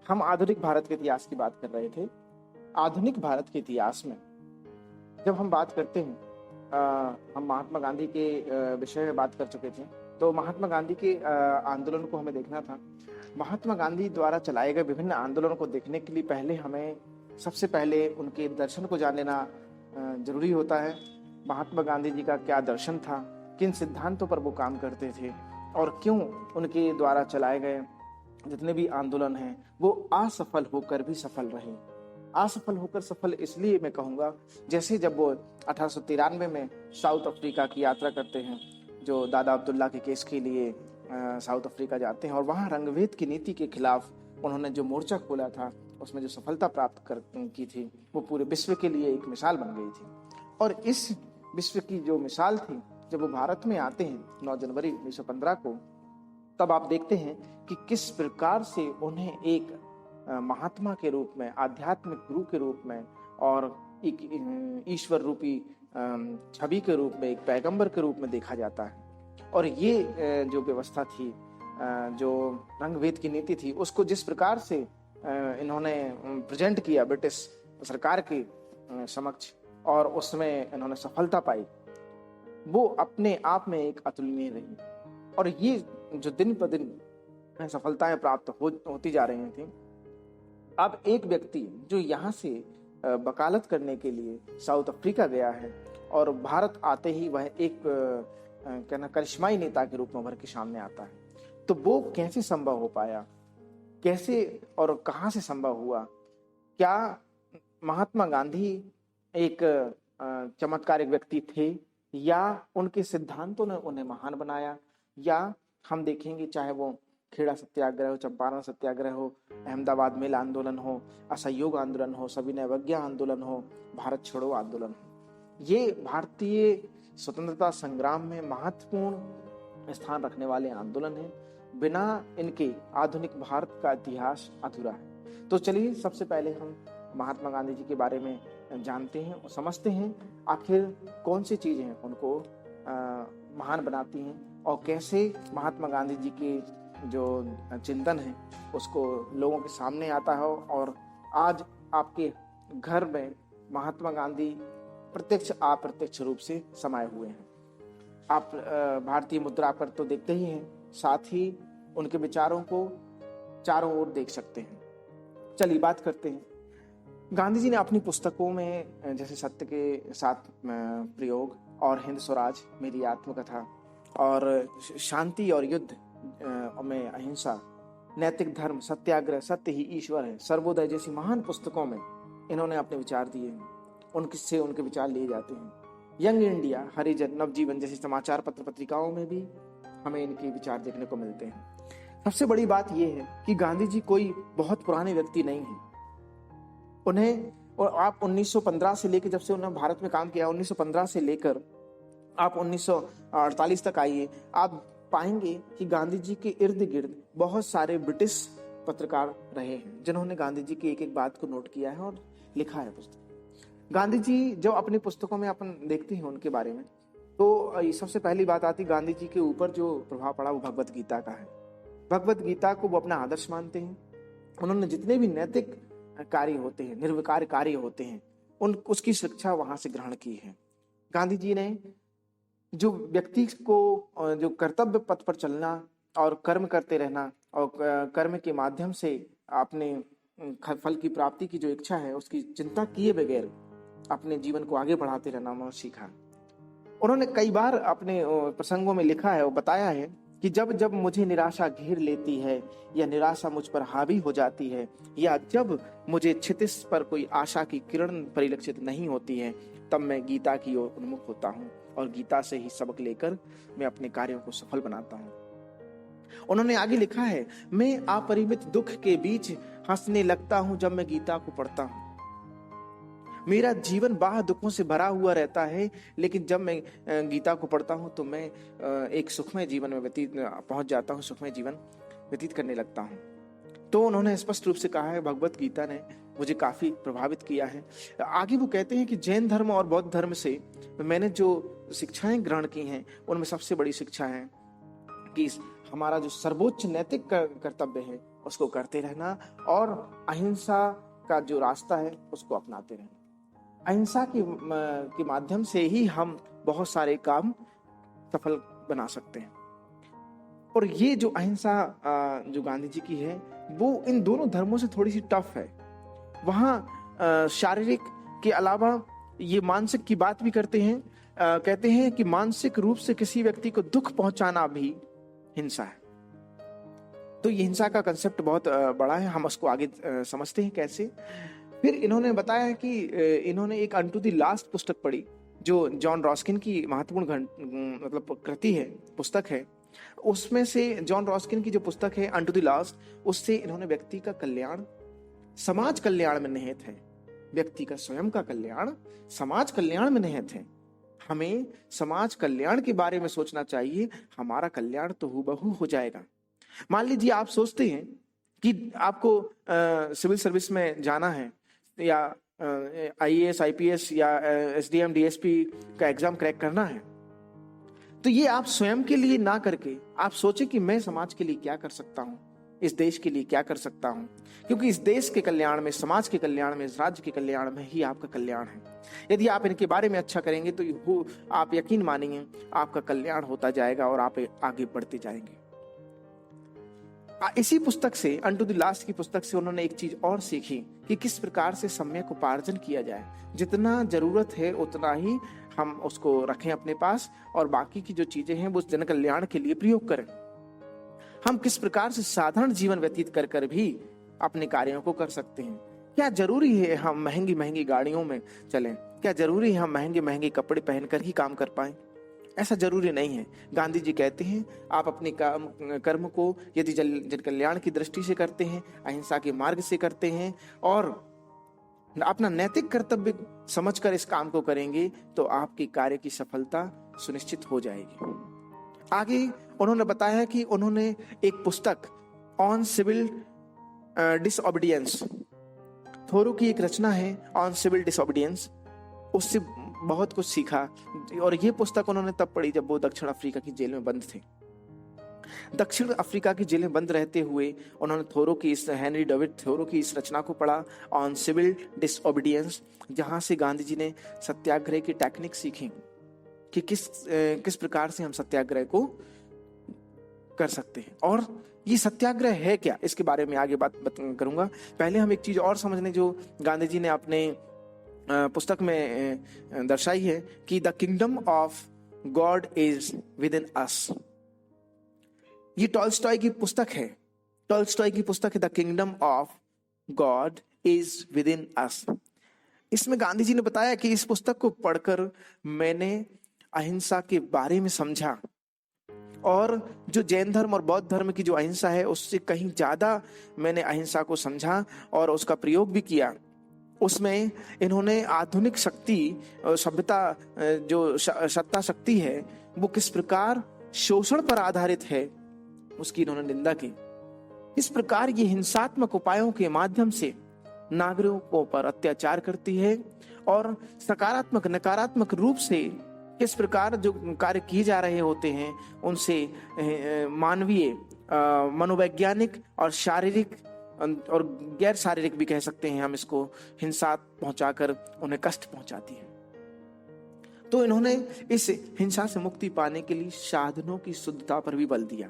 हम आधुनिक भारत के इतिहास की बात कर रहे थे। आधुनिक भारत के इतिहास में जब हम बात करते हैं, हम महात्मा गांधी के विषय में बात कर चुके थे। तो महात्मा गांधी के आंदोलन को हमें देखना था। महात्मा गांधी द्वारा चलाए गए विभिन्न आंदोलनों को देखने के लिए पहले हमें सबसे पहले उनके दर्शन को जान लेना जरूरी होता है। महात्मा गांधी जी का क्या दर्शन था, किन सिद्धांतों पर वो काम करते थे और क्यों उनके द्वारा चलाए गए जितने भी आंदोलन हैं वो असफल होकर भी सफल रहे। असफल होकर सफल इसलिए मैं कहूँगा, जैसे जब वो 1893 में साउथ अफ्रीका की यात्रा करते हैं, जो दादा अब्दुल्ला के केस के लिए साउथ अफ्रीका जाते हैं और वहाँ रंगभेद की नीति के खिलाफ उन्होंने जो मोर्चा खोला था, उसमें जो सफलता प्राप्त की थी वो पूरे विश्व के लिए एक मिसाल बन गई थी। और इस विश्व की जो मिसाल थी, जब वो भारत में आते हैं 9 जनवरी 1915 को, तब आप देखते हैं कि किस प्रकार से उन्हें एक महात्मा के रूप में, आध्यात्मिक गुरु के रूप में और एक ईश्वर रूपी छवि के रूप में, एक पैगंबर के रूप में देखा जाता है। और ये जो व्यवस्था थी, जो रंगभेद की नीति थी, उसको जिस प्रकार से इन्होंने प्रेजेंट किया ब्रिटिश सरकार के समक्ष और उसमें इन्होंने सफलता पाई, वो अपने आप में एक अतुलनीय रही। और ये जो दिन पर दिन सफलताएं प्राप्त होती जा रही थी, अब एक व्यक्ति जो यहाँ से वकालत करने के लिए साउथ अफ्रीका गया है और भारत आते ही वह एक करिश्माई नेता के रूप में उभर के सामने आता है, तो वो कैसे संभव हो पाया, कैसे और कहाँ से संभव हुआ? क्या महात्मा गांधी एक चमत्कारिक व्यक्ति थे या उनके सिद्धांतों ने उन्हें महान बनाया? या हम देखेंगे, चाहे वो खेड़ा सत्याग्रह हो, चंपारण सत्याग्रह हो, अहमदाबाद मेल आंदोलन हो, असहयोग आंदोलन हो, सविनय अवज्ञा आंदोलन हो, भारत छोड़ो आंदोलन हो, ये भारतीय स्वतंत्रता संग्राम में महत्वपूर्ण स्थान रखने वाले आंदोलन हैं। बिना इनके आधुनिक भारत का इतिहास अधूरा है। तो चलिए सबसे पहले हम महात्मा गांधी जी के बारे में जानते हैं और समझते हैं आखिर कौन सी चीजें उनको महान बनाती हैं और कैसे महात्मा गांधी जी के जो चिंतन है उसको लोगों के सामने आता है और आज आपके घर में महात्मा गांधी प्रत्यक्ष अप्रत्यक्ष रूप से समाये हुए हैं। आप भारतीय मुद्रा पर तो देखते ही हैं, साथ ही उनके विचारों को चारों ओर देख सकते हैं। चलिए बात करते हैं। गांधी जी ने अपनी पुस्तकों में जैसे सत्य के साथ प्रयोग और हिंद स्वराज, मेरी आत्मकथा और शांति और युद्ध में अहिंसा, नैतिक धर्म, सत्याग्रह, सत्य ही ईश्वर है, सर्वोदय जैसी महान पुस्तकों में इन्होंने अपने विचार दिए हैं। उनसे उनके विचार लिए जाते हैं। यंग इंडिया, हरिजन, नवजीवन जैसी समाचार पत्र पत्रिकाओं में भी हमें इनके विचार देखने को मिलते हैं। सबसे बड़ी बात यह है कि गांधी जी कोई बहुत पुराने व्यक्ति नहीं है। उन्हें, और आप 1915 से लेकर, जब से उन्होंने भारत में काम किया, 1915 से लेकर आप 1948 तक आइए, आप पाएंगे कि गांधी जी के इर्द गिर्द बहुत सारे ब्रिटिश पत्रकार रहे हैं जिन्होंने गांधी जी की एक एक बात को नोट किया है और लिखा है पुस्तक। गांधी जी जो अपनी पुस्तकों में अपन देखते हैं उनके बारे में, तो सबसे पहली बात आती, गांधी जी के ऊपर जो प्रभाव पड़ा वो भगवत गीता का है। भगवत गीता को वो अपना आदर्श मानते हैं। उन्होंने जितने भी नैतिक कार्य होते हैं, निर्विकार कार्य होते हैं, उसकी शिक्षा वहां से ग्रहण की है। गांधी जी ने जो व्यक्ति को जो कर्तव्य पथ पर चलना और कर्म करते रहना और कर्म के माध्यम से अपने फल की प्राप्ति की जो इच्छा है उसकी चिंता किए बगैर अपने जीवन को आगे बढ़ाते रहना उन्होंने सीखा। उन्होंने कई बार अपने प्रसंगों में लिखा है और बताया है कि जब जब मुझे निराशा घेर लेती है या निराशा मुझ पर हावी हो जाती है या जब मुझे क्षितिज पर कोई आशा की किरण परिलक्षित नहीं होती है, तब मैं गीता की ओर उन्मुख होता हूँ और गीता से ही सबक लेकर मैं अपने कार्यों को सफल बनाता हूँ। उन्होंने आगे लिखा है, मैं अपरिमित दुख के बीच हंसने लगता हूँ जब मैं गीता को पढ़ता हूँ। मेरा जीवन बाह्य दुखों से भरा हुआ रहता है, लेकिन जब मैं गीता को पढ़ता हूँ तो मैं एक सुखमय जीवन में पहुंच जाता हूँ, सुखमय जीवन व्यतीत करने लगता हूँ। तो उन्होंने स्पष्ट रूप से कहा है, भगवत गीता ने मुझे काफी प्रभावित किया है। आगे वो कहते हैं कि जैन धर्म और बौद्ध धर्म से मैंने जो शिक्षाएं ग्रहण की हैं उनमें सबसे बड़ी शिक्षा है कि हमारा जो सर्वोच्च नैतिक कर्तव्य है उसको करते रहना और अहिंसा का जो रास्ता है उसको अपनाते रहना। अहिंसा के माध्यम से ही हम बहुत सारे काम सफल बना सकते हैं। और ये जो अहिंसा जो गांधी जी की है वो इन दोनों धर्मों से थोड़ी सी टफ है। वहाँ शारीरिक के अलावा ये मानसिक की बात भी करते हैं। कहते हैं कि मानसिक रूप से किसी व्यक्ति को दुख पहुंचाना भी हिंसा है। तो ये हिंसा का कंसेप्ट बहुत बड़ा है, हम उसको आगे समझते हैं कैसे। फिर इन्होंने बताया कि इन्होंने एक अनटू द लास्ट पुस्तक पढ़ी जो जॉन रॉस्किन की महत्वपूर्ण मतलब कृति है, पुस्तक है। उसमें से जॉन रॉस्किन की जो पुस्तक है अनटू द लास्ट, उससे इन्होंने व्यक्ति का कल्याण समाज कल्याण में निहित है। व्यक्ति का स्वयं का कल्याण समाज कल्याण में निहित है। हमें समाज कल्याण के बारे में सोचना चाहिए, हमारा कल्याण तो हूबहू हो जाएगा। मान लीजिए आप सोचते हैं कि आपको सिविल सर्विस में जाना है या आईएएस आईपीएस या एसडीएम डीएसपी का एग्जाम क्रैक करना है, तो ये आप स्वयं के लिए ना करके आप सोचें कि मैं समाज के लिए क्या कर सकता हूँ, इस देश के लिए क्या कर सकता हूँ। क्योंकि इस देश के कल्याण में, समाज के कल्याण में, इस राज्य के कल्याण में ही आपका कल्याण है। यदि आप इनके बारे में अच्छा करेंगे तो आप यकीन मानेंगे आपका कल्याण होता जाएगा और आप आगे बढ़ते जाएंगे। इसी पुस्तक से, अनटू द लास्ट की पुस्तक से, उन्होंने एक चीज और सीखी कि किस प्रकार से सम्यक उपार्जन किया जाए। जितना जरूरत है उतना ही हम उसको रखें अपने पास और बाकी की जो चीजें हैं वो जन कल्याण के लिए प्रयोग करें। हम किस प्रकार से साधारण जीवन व्यतीत कर कर भी अपने कार्यों को कर सकते हैं। क्या जरूरी है हम महंगी महंगी गाड़ियों में चलें? क्या जरूरी है हम महंगे महंगे कपड़े पहनकर ही काम कर पाएं? ऐसा जरूरी नहीं है। गांधी जी कहते हैं आप अपने कर्म को यदि जन कल्याण की दृष्टि से करते हैं, अहिंसा के मार्ग से करते हैं और अपना नैतिक कर्तव्य समझकर इस काम को करेंगे तो आपके कार्य की सफलता सुनिश्चित हो जाएगी। आगे उन्होंने बताया कि उन्होंने एक पुस्तक ऑन सिविल डिसओबीडियंस, थोरो की एक रचना है ऑन सिविल डिसओबीडियंस, उससे बहुत कुछ सीखा। और ये पुस्तक उन्होंने तब पढ़ी जब वो दक्षिण अफ्रीका की जेल में बंद थे। दक्षिण अफ्रीका की जेल में बंद रहते हुए उन्होंने थोरो की इस हेनरी डेविड थोरो की इस रचना को पढ़ा ऑन सिविल डिसओबीडियंस, जहां से गांधी जी ने सत्याग्रह की टेक्निक सीखी कि किस प्रकार से हम सत्याग्रह को कर सकते हैं। और ये सत्याग्रह है क्या, इसके बारे में आगे बात करूंगा। पहले हम एक चीज और समझने जो गांधी जी ने अपने पुस्तक में दर्शाई है कि the kingdom of God is within us. ये टॉल्स्टॉय की पुस्तक है। टॉल्स्टॉय की पुस्तक है the kingdom of God is within us. इसमें गांधी जी ने बताया कि इस पुस्तक को पढ़कर मैंने अहिंसा के बारे में समझा और जो जैन धर्म और बौद्ध धर्म की जो अहिंसा है उससे कहीं ज्यादा मैंने अहिंसा को समझा और उसका प्रयोग भी किया। उसमें इन्होंने आधुनिक शक्ति, सभ्यता, जो सत्ता शक्ति है वो किस प्रकार शोषण पर आधारित है उसकी इन्होंने निंदा की। इस प्रकार ये हिंसात्मक उपायों के माध्यम से नागरिकों पर अत्याचार करती है और सकारात्मक नकारात्मक रूप से किस प्रकार जो कार्य किए जा रहे होते हैं उनसे मानवीय, मनोवैज्ञानिक और शारीरिक और गैर शारीरिक भी कह सकते हैं हम इसको, हिंसा पहुंचाकर उन्हें कष्ट पहुंचाती है। तो इन्होंने इस हिंसा से मुक्ति पाने के लिए साधनों की शुद्धता पर भी बल दिया।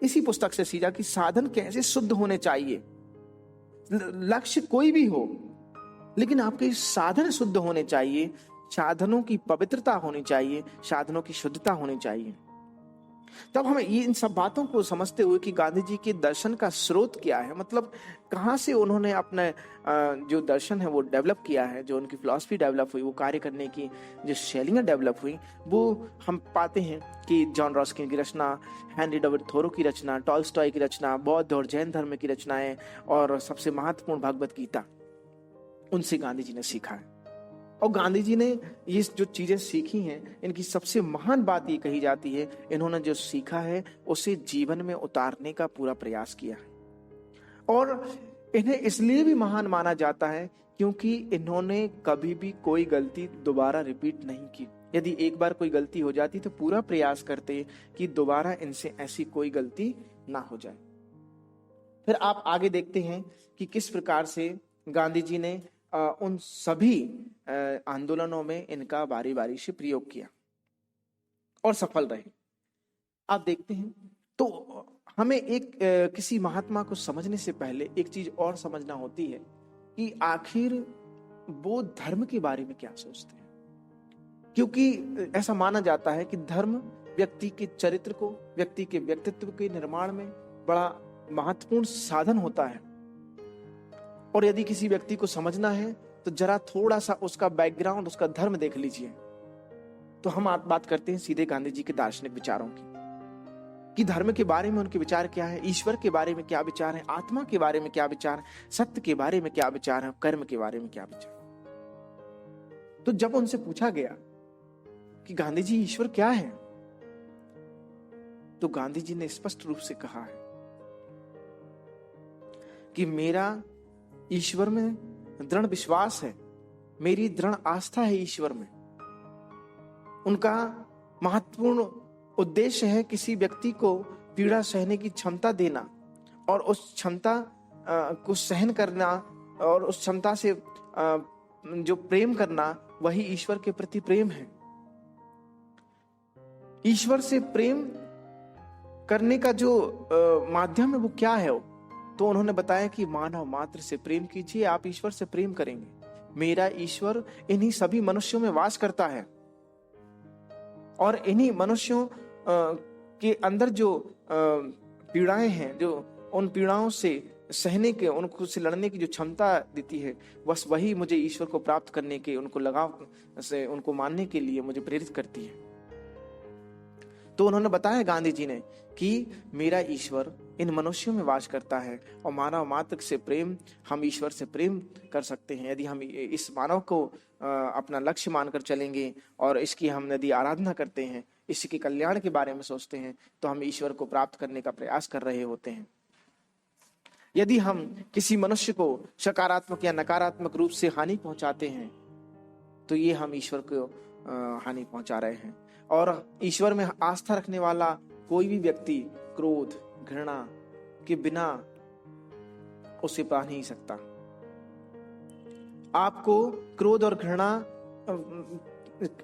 इसी पुस्तक से सीखा कि साधन कैसे शुद्ध होने चाहिए। लक्ष्य कोई भी हो लेकिन आपके साधन शुद्ध होने चाहिए, साधनों की पवित्रता होनी चाहिए, साधनों की शुद्धता होनी चाहिए। तब हमें ये इन सब बातों को समझते हुए कि गांधी जी के दर्शन का स्रोत क्या है, मतलब कहाँ से उन्होंने अपने जो दर्शन है वो डेवलप किया है, जो उनकी फिलॉसफी डेवलप हुई, वो कार्य करने की जो शैलियाँ डेवलप हुई, वो हम पाते हैं कि जॉन रॉस्किन की रचना, हेनरी डेविड थोरो की रचना, टॉल्स्टॉय की रचना, बौद्ध और जैन धर्म की रचनाएं और सबसे महत्वपूर्ण भगवत गीता, उनसे गांधी जी ने सीखा है। और गांधी जी ने ये जो चीजें सीखी हैं इनकी सबसे महान बात ये कही जाती है, इन्होंने जो सीखा है उसे जीवन में उतारने का पूरा प्रयास किया है। और इन्हें इसलिए भी महान माना जाता है क्योंकि इन्होंने कभी भी कोई गलती दोबारा रिपीट नहीं की। यदि एक बार कोई गलती हो जाती तो पूरा प्रयास करते कि दोबारा इनसे ऐसी कोई गलती ना हो जाए। फिर आप आगे देखते हैं कि किस प्रकार से गांधी जी ने उन सभी आंदोलनों में इनका बारी बारी से प्रयोग किया और सफल रहे। आप देखते हैं तो हमें एक किसी महात्मा को समझने से पहले एक चीज और समझना होती है कि आखिर वो धर्म के बारे में क्या सोचते हैं, क्योंकि ऐसा माना जाता है कि धर्म व्यक्ति के चरित्र को, व्यक्ति के व्यक्तित्व के निर्माण में बड़ा महत्वपूर्ण साधन होता है। और यदि किसी व्यक्ति को समझना है तो जरा थोड़ा सा उसका बैकग्राउंड, उसका धर्म देख लीजिए। तो हम बात करते हैं सीधे गांधी जी के दार्शनिक विचारों की, कि धर्म के बारे में उनके विचार क्या है, ईश्वर के बारे में क्या विचार है, आत्मा के बारे में क्या विचार है, सत्य के बारे में क्या विचार है, कर्म के बारे में क्या विचार है। तो जब उनसे पूछा गया कि गांधी जी ईश्वर क्या है, तो गांधी जी ने स्पष्ट रूप से कहा है कि मेरा ईश्वर में दृढ़ विश्वास है, मेरी दृढ़ आस्था है ईश्वर में। उनका महत्वपूर्ण उद्देश्य है किसी व्यक्ति को पीड़ा सहने की क्षमता देना और उस क्षमता को सहन करना और उस क्षमता से जो प्रेम करना, वही ईश्वर के प्रति प्रेम है। ईश्वर से प्रेम करने का जो माध्यम है वो क्या है, तो उन्होंने बताया कि मानव मात्र से प्रेम कीजिए, आप ईश्वर से प्रेम करेंगे। मेरा ईश्वर इन्हीं सभी मनुष्यों में वास करता है और इन्हीं मनुष्यों के अंदर जो पीड़ाएं हैं, जो उन पीड़ाओं से सहने के, उनको से लड़ने की जो क्षमता देती है, बस वही मुझे ईश्वर को प्राप्त करने के, उनको लगाव से उनको मानने के लिए मुझे प्रेरित करती है। तो उन्होंने बताया गांधी जी ने कि मेरा ईश्वर इन मनुष्यों में वास करता है और मानव मात्र से प्रेम, हम ईश्वर से प्रेम कर सकते हैं यदि हम इस मानव को अपना लक्ष्य मानकर चलेंगे और इसकी हम यदि आराधना करते हैं, इसके कल्याण के बारे में सोचते हैं, तो हम ईश्वर को प्राप्त करने का प्रयास कर रहे होते हैं। यदि हम किसी मनुष्य को सकारात्मक या नकारात्मक रूप से हानि पहुंचाते हैं, तो ये हम ईश्वर को हानि पहुंचा रहे हैं। और ईश्वर में आस्था रखने वाला कोई भी व्यक्ति क्रोध, घृणा के बिना उसे पा नहीं सकता। आपको क्रोध और घृणा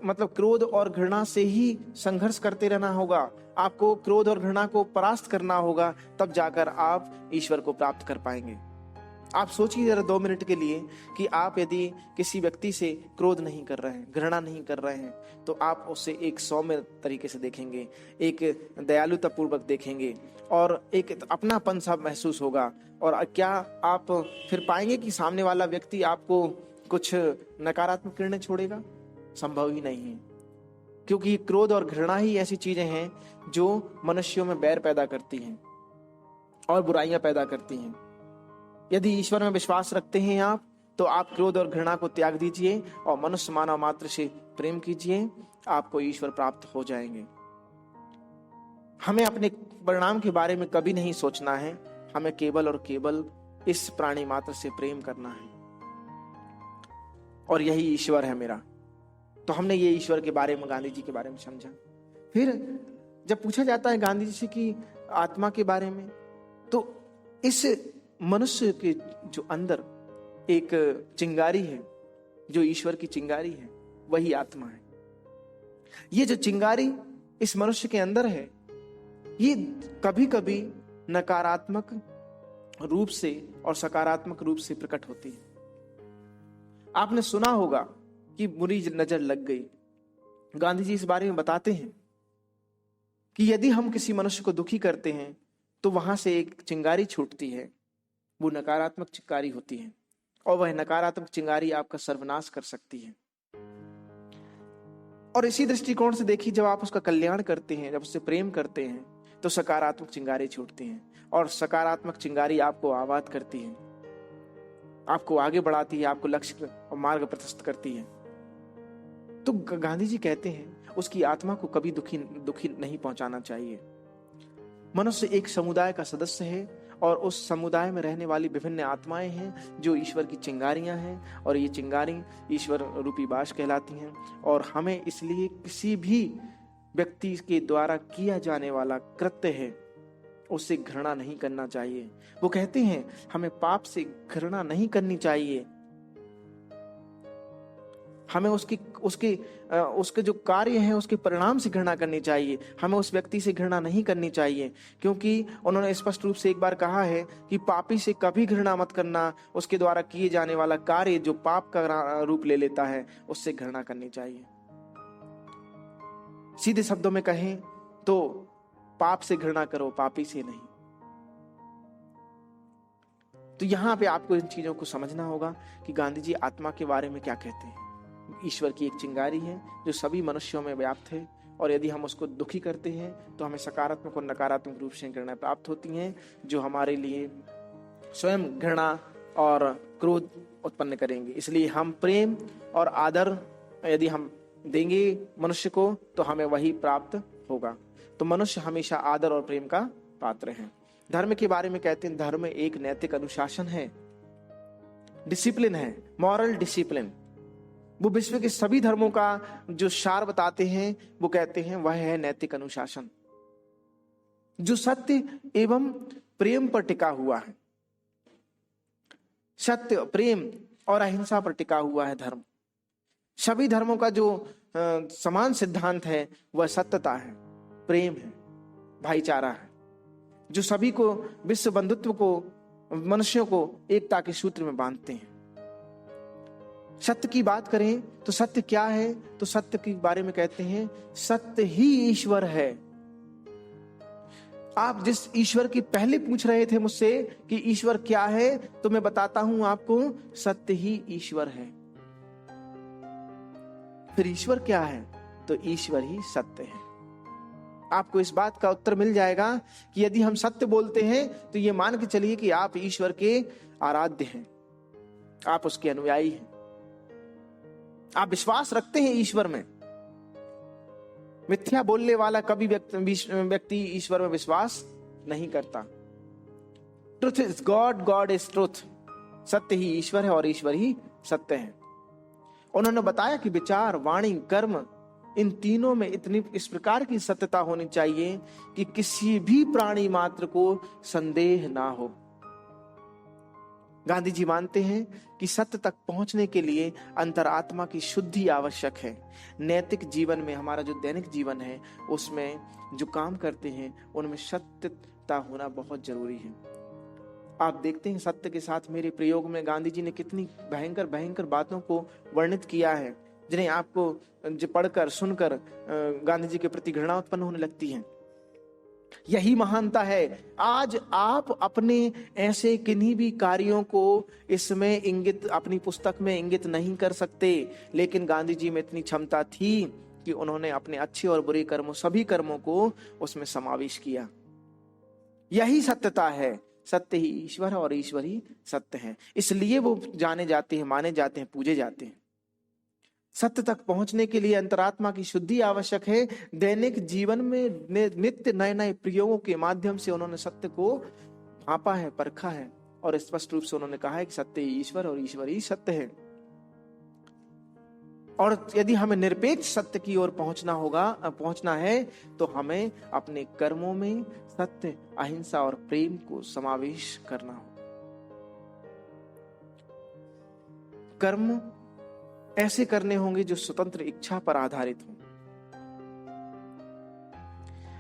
मतलब क्रोध और घृणा से ही संघर्ष करते रहना होगा, आपको क्रोध और घृणा को परास्त करना होगा, तब जाकर आप ईश्वर को प्राप्त कर पाएंगे। आप सोचिए जरा 2 मिनट के लिए कि आप यदि किसी व्यक्ति से क्रोध नहीं कर रहे हैं, घृणा नहीं कर रहे हैं, तो आप उसे एक सौम्य तरीके से देखेंगे, एक दयालुता पूर्वक देखेंगे और एक अपनापन सा महसूस होगा। और क्या आप फिर पाएंगे कि सामने वाला व्यक्ति आपको कुछ नकारात्मक किरणें छोड़ेगा? संभव ही नहीं है, क्योंकि क्रोध और घृणा ही ऐसी चीजें हैं जो मनुष्यों में बैर पैदा करती हैं और बुराइयां पैदा करती हैं। यदि ईश्वर में विश्वास रखते हैं आप, तो आप क्रोध और घृणा को त्याग दीजिए और मनुष्य मानव मात्र से प्रेम कीजिए, आपको ईश्वर प्राप्त हो जाएंगे। हमें अपने परिणाम के बारे में कभी नहीं सोचना है, हमें केवल और केवल इस प्राणी मात्र से प्रेम करना है और यही ईश्वर है मेरा। तो हमने ये ईश्वर के बारे में, गांधी जी के बारे में समझा। फिर जब पूछा जाता है गांधी जी से कि आत्मा के बारे में, तो इस मनुष्य के जो अंदर एक चिंगारी है, जो ईश्वर की चिंगारी है, वही आत्मा है। ये जो चिंगारी इस मनुष्य के अंदर है, ये कभी कभी नकारात्मक रूप से और सकारात्मक रूप से प्रकट होती है। आपने सुना होगा कि बुरी नजर लग गई। गांधी जी इस बारे में बताते हैं कि यदि हम किसी मनुष्य को दुखी करते हैं तो वहां से एक चिंगारी छूटती है, वो नकारात्मक चिंगारी होती है और वह नकारात्मक चिंगारी आपका सर्वनाश कर सकती है। और इसी दृष्टिकोण से देखिए, जब आप उसका कल्याण करते हैं, जब उससे प्रेम करते हैं, तो सकारात्मक चिंगारी छूटती हैं और सकारात्मक चिंगारी आपको आबाद करती है, आपको आगे बढ़ाती है, आपको लक्ष्य और मार्ग प्रशस्त करती है। तो गांधी जी कहते हैं उसकी आत्मा को कभी दुखी नहीं पहुंचाना चाहिए। मनुष्य एक समुदाय का सदस्य है और उस समुदाय में रहने वाली विभिन्न आत्माएं हैं जो ईश्वर की चिंगारियां हैं, और ये चिंगारी ईश्वर रूपी बाश कहलाती हैं। और हमें इसलिए किसी भी व्यक्ति के द्वारा किया जाने वाला कृत्य है उससे घृणा नहीं करना चाहिए। वो कहते हैं हमें पाप से घृणा नहीं करनी चाहिए, हमें उसके जो कार्य हैं उसके परिणाम से घृणा करनी चाहिए, हमें उस व्यक्ति से घृणा नहीं करनी चाहिए। क्योंकि उन्होंने स्पष्ट रूप से एक बार कहा है कि पापी से कभी घृणा मत करना, उसके द्वारा किए जाने वाला कार्य जो पाप का रूप ले लेता है उससे घृणा करनी चाहिए। सीधे शब्दों में कहें तो पाप से घृणा करो, पापी से नहीं। तो यहां पे आपको इन चीजों को समझना होगा कि गांधी जी आत्मा के बारे में क्या कहते हैं। ईश्वर की एक चिंगारी है जो सभी मनुष्यों में व्याप्त है, और यदि हम उसको दुखी करते हैं तो हमें सकारात्मक और नकारात्मक रूप से घृणा प्राप्त होती हैं, जो हमारे लिए स्वयं घृणा और क्रोध उत्पन्न करेंगे। इसलिए हम प्रेम और आदर यदि हम देंगे मनुष्य को तो हमें वही प्राप्त होगा। तो मनुष्य हमेशा आदर और प्रेम का पात्र है। धर्म के बारे में कहते हैं धर्म एक नैतिक अनुशासन है, डिसिप्लिन है, मॉरल डिसिप्लिन। वो विश्व के सभी धर्मों का जो सार बताते हैं वो कहते हैं वह है नैतिक अनुशासन, जो सत्य एवं प्रेम पर टिका हुआ है। सत्य, प्रेम और अहिंसा पर टिका हुआ है धर्म। सभी धर्मों का जो समान सिद्धांत है वह सत्यता है, प्रेम है, भाईचारा है, जो सभी को, विश्व बंधुत्व को, मनुष्यों को एकता के सूत्र में बांधते हैं। सत्य की बात करें तो सत्य क्या है, तो सत्य के बारे में कहते हैं सत्य ही ईश्वर है। आप जिस ईश्वर की पहले पूछ रहे थे मुझसे कि ईश्वर क्या है, तो मैं बताता हूं आपको, सत्य ही ईश्वर है। फिर ईश्वर क्या है, तो ईश्वर ही सत्य है। आपको इस बात का उत्तर मिल जाएगा कि यदि हम सत्य बोलते हैं तो ये मान के चलिए कि आप ईश्वर के आराध्य हैं, आप उसके अनुयायी हैं, आप विश्वास रखते हैं ईश्वर में। मिथ्या बोलने वाला कभी व्यक्ति ईश्वर में विश्वास नहीं करता। Truth is God, God is truth. सत्य ही ईश्वर है और ईश्वर ही सत्य है। उन्होंने बताया कि विचार, वाणी, कर्म, इन तीनों में इतनी इस प्रकार की सत्यता होनी चाहिए कि किसी भी प्राणी मात्र को संदेह ना हो। गांधी जी मानते हैं कि सत्य तक पहुंचने के लिए अंतरात्मा की शुद्धि आवश्यक है। नैतिक जीवन में, हमारा जो दैनिक जीवन है उसमें जो काम करते हैं उनमें सत्यता होना बहुत जरूरी है। आप देखते हैं सत्य के साथ मेरे प्रयोग में गांधी जी ने कितनी भयंकर भयंकर बातों को वर्णित किया है, जिन्हें आपको पढ़कर सुनकर गांधी जी के प्रति घृणा उत्पन्न होने लगती है। यही महानता है। आज आप अपने ऐसे किन्हीं भी कार्यों को इसमें इंगित, अपनी पुस्तक में इंगित नहीं कर सकते, लेकिन गांधी जी में इतनी क्षमता थी कि उन्होंने अपने अच्छे और बुरे कर्मों, सभी कर्मों को उसमें समावेश किया। यही सत्यता है। सत्य ही ईश्वर है और ईश्वर ही सत्य है, इसलिए वो जाने जाते हैं, माने जाते हैं, पूजे जाते हैं। सत्य तक पहुंचने के लिए अंतरात्मा की शुद्धि आवश्यक है। दैनिक जीवन में नित्य नए नए प्रयोगों के माध्यम से उन्होंने सत्य को भांपा है, परखा है, और स्पष्ट रूप से उन्होंने कहा है कि सत्य ही ईश्वर और ईश्वर ही सत्य है। और यदि हमें निरपेक्ष सत्य की ओर पहुंचना है तो हमें अपने कर्मों में सत्य, अहिंसा और प्रेम को समावेश करना होगा। कर्म ऐसे करने होंगे जो स्वतंत्र इच्छा पर आधारित हों।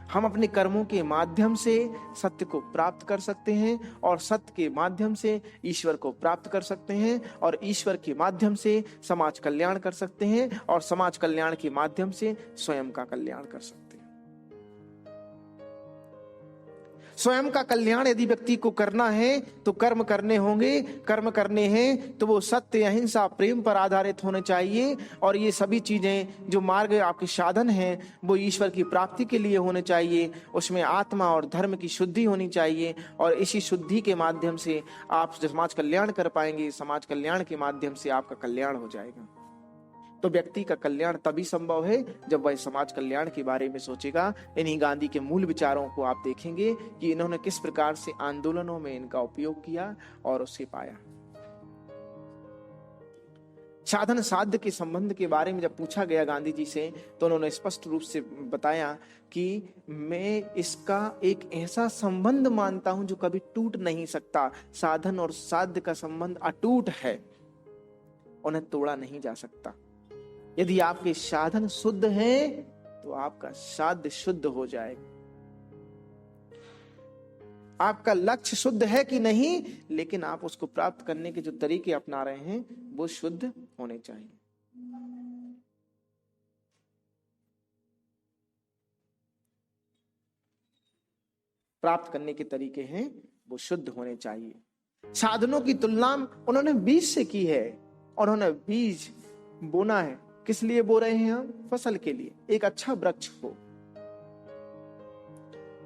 हम अपने कर्मों के माध्यम से सत्य को प्राप्त कर सकते हैं और सत्य के माध्यम से ईश्वर को प्राप्त कर सकते हैं और ईश्वर के माध्यम से समाज कल्याण कर सकते हैं और समाज कल्याण के माध्यम से स्वयं का कल्याण कर सकते हैं। स्वयं का कल्याण यदि व्यक्ति को करना है तो कर्म करने होंगे, कर्म करने हैं तो वो सत्य, अहिंसा, प्रेम पर आधारित होने चाहिए। और ये सभी चीजें जो मार्ग आपके साधन हैं वो ईश्वर की प्राप्ति के लिए होने चाहिए। उसमें आत्मा और धर्म की शुद्धि होनी चाहिए और इसी शुद्धि के माध्यम से आप समाज कल्याण कर पाएंगे। समाज कल्याण के माध्यम से आपका कल्याण हो जाएगा। तो व्यक्ति का कल्याण तभी संभव है जब वह समाज कल्याण के बारे में सोचेगा। इन्हीं गांधी के मूल विचारों को आप देखेंगे कि इन्होंने किस प्रकार से आंदोलनों में इनका उपयोग किया और उसे पाया। साधन साध्य के संबंध के बारे में जब पूछा गया गांधी जी से, तो उन्होंने स्पष्ट रूप से बताया कि मैं इसका एक ऐसा संबंध मानता हूं जो कभी टूट नहीं सकता। साधन और साध्य का संबंध अटूट है, उन्हें तोड़ा नहीं जा सकता। यदि आपके साधन शुद्ध हैं तो आपका साध्य शुद्ध हो जाएगा। आपका लक्ष्य शुद्ध है कि नहीं, लेकिन आप उसको प्राप्त करने के जो तरीके अपना रहे हैं वो शुद्ध होने चाहिए। प्राप्त करने के तरीके हैं वो शुद्ध होने चाहिए। साधनों की तुलना उन्होंने बीज से की है, और उन्होंने बीज बोना है। किस लिए बो रहे हैं हम? फसल के लिए, एक अच्छा वृक्ष हो।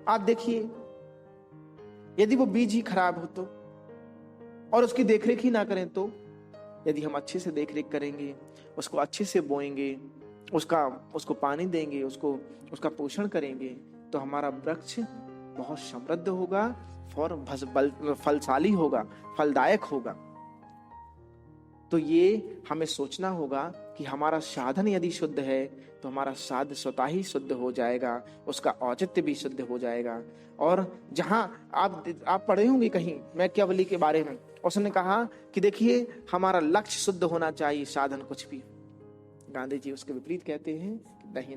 आप देखिए, यदि वो बीज ही खराब हो तो, और उसकी देखरेख ही ना करें तो, यदि हम अच्छे से देखरेख करेंगे, उसको अच्छे से बोएंगे, उसको पानी देंगे, उसका पोषण करेंगे, तो हमारा वृक्ष बहुत समृद्ध होगा और फलशाली होगा, फलदायक होगा। तो ये हमें सोचना होगा कि हमारा साधन यदि शुद्ध है तो हमारा साध्य स्वतः ही शुद्ध हो जाएगा, उसका औचित्य भी शुद्ध हो जाएगा। और जहां आप पढ़े होंगे कहीं मैकियावेली के बारे में, उसने कहा कि देखिए हमारा लक्ष्य शुद्ध होना चाहिए, साधन कुछ भी। गांधी जी उसके विपरीत कहते हैं नहीं,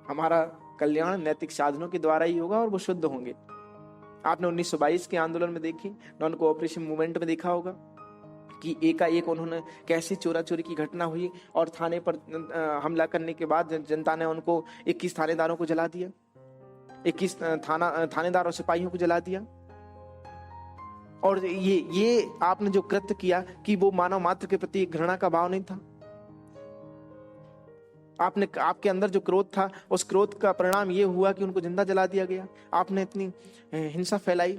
हमारा कल्याण नैतिक साधनों के द्वारा ही होगा और वो शुद्ध होंगे। आपने 1922 के आंदोलन में देखी, नॉन कोऑपरेशन मूवमेंट में देखा होगा कि एकाएक उन्होंने कैसे चोरा चोरी की घटना हुई, और थाने पर हमला करने के बाद जनता ने उनको 21 थानेदारों को जला दिया, 21 थानेदारों सिपाहियों को जला दिया। और ये आपने जो कृत्य किया कि वो मानव मात्र के प्रति घृणा का भाव नहीं था। आपके अंदर जो क्रोध था, उस क्रोध का परिणाम ये हुआ कि उनको जिंदा जला दिया गया। आपने इतनी हिंसा फैलाई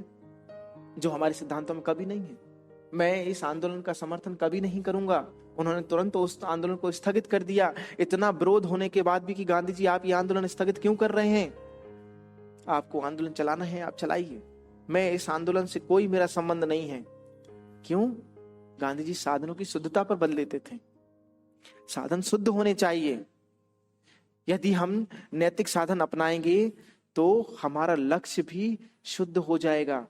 जो हमारे सिद्धांतों में कभी नहीं है। मैं इस आंदोलन का समर्थन कभी नहीं करूंगा। उन्होंने तुरंत उस आंदोलन को स्थगित कर दिया। इतना विरोध होने के बाद भी कि गांधी जी आप ये आंदोलन स्थगित क्यों कर रहे हैं? आपको आंदोलन चलाना है, आप चलाइए, मैं इस आंदोलन से कोई मेरा संबंध नहीं है। क्यों? गांधी जी साधनों की शुद्धता पर बल देते थे। साधन शुद्ध होने चाहिए। यदि हम नैतिक साधन अपनाएंगे तो हमारा लक्ष्य भी शुद्ध हो जाएगा।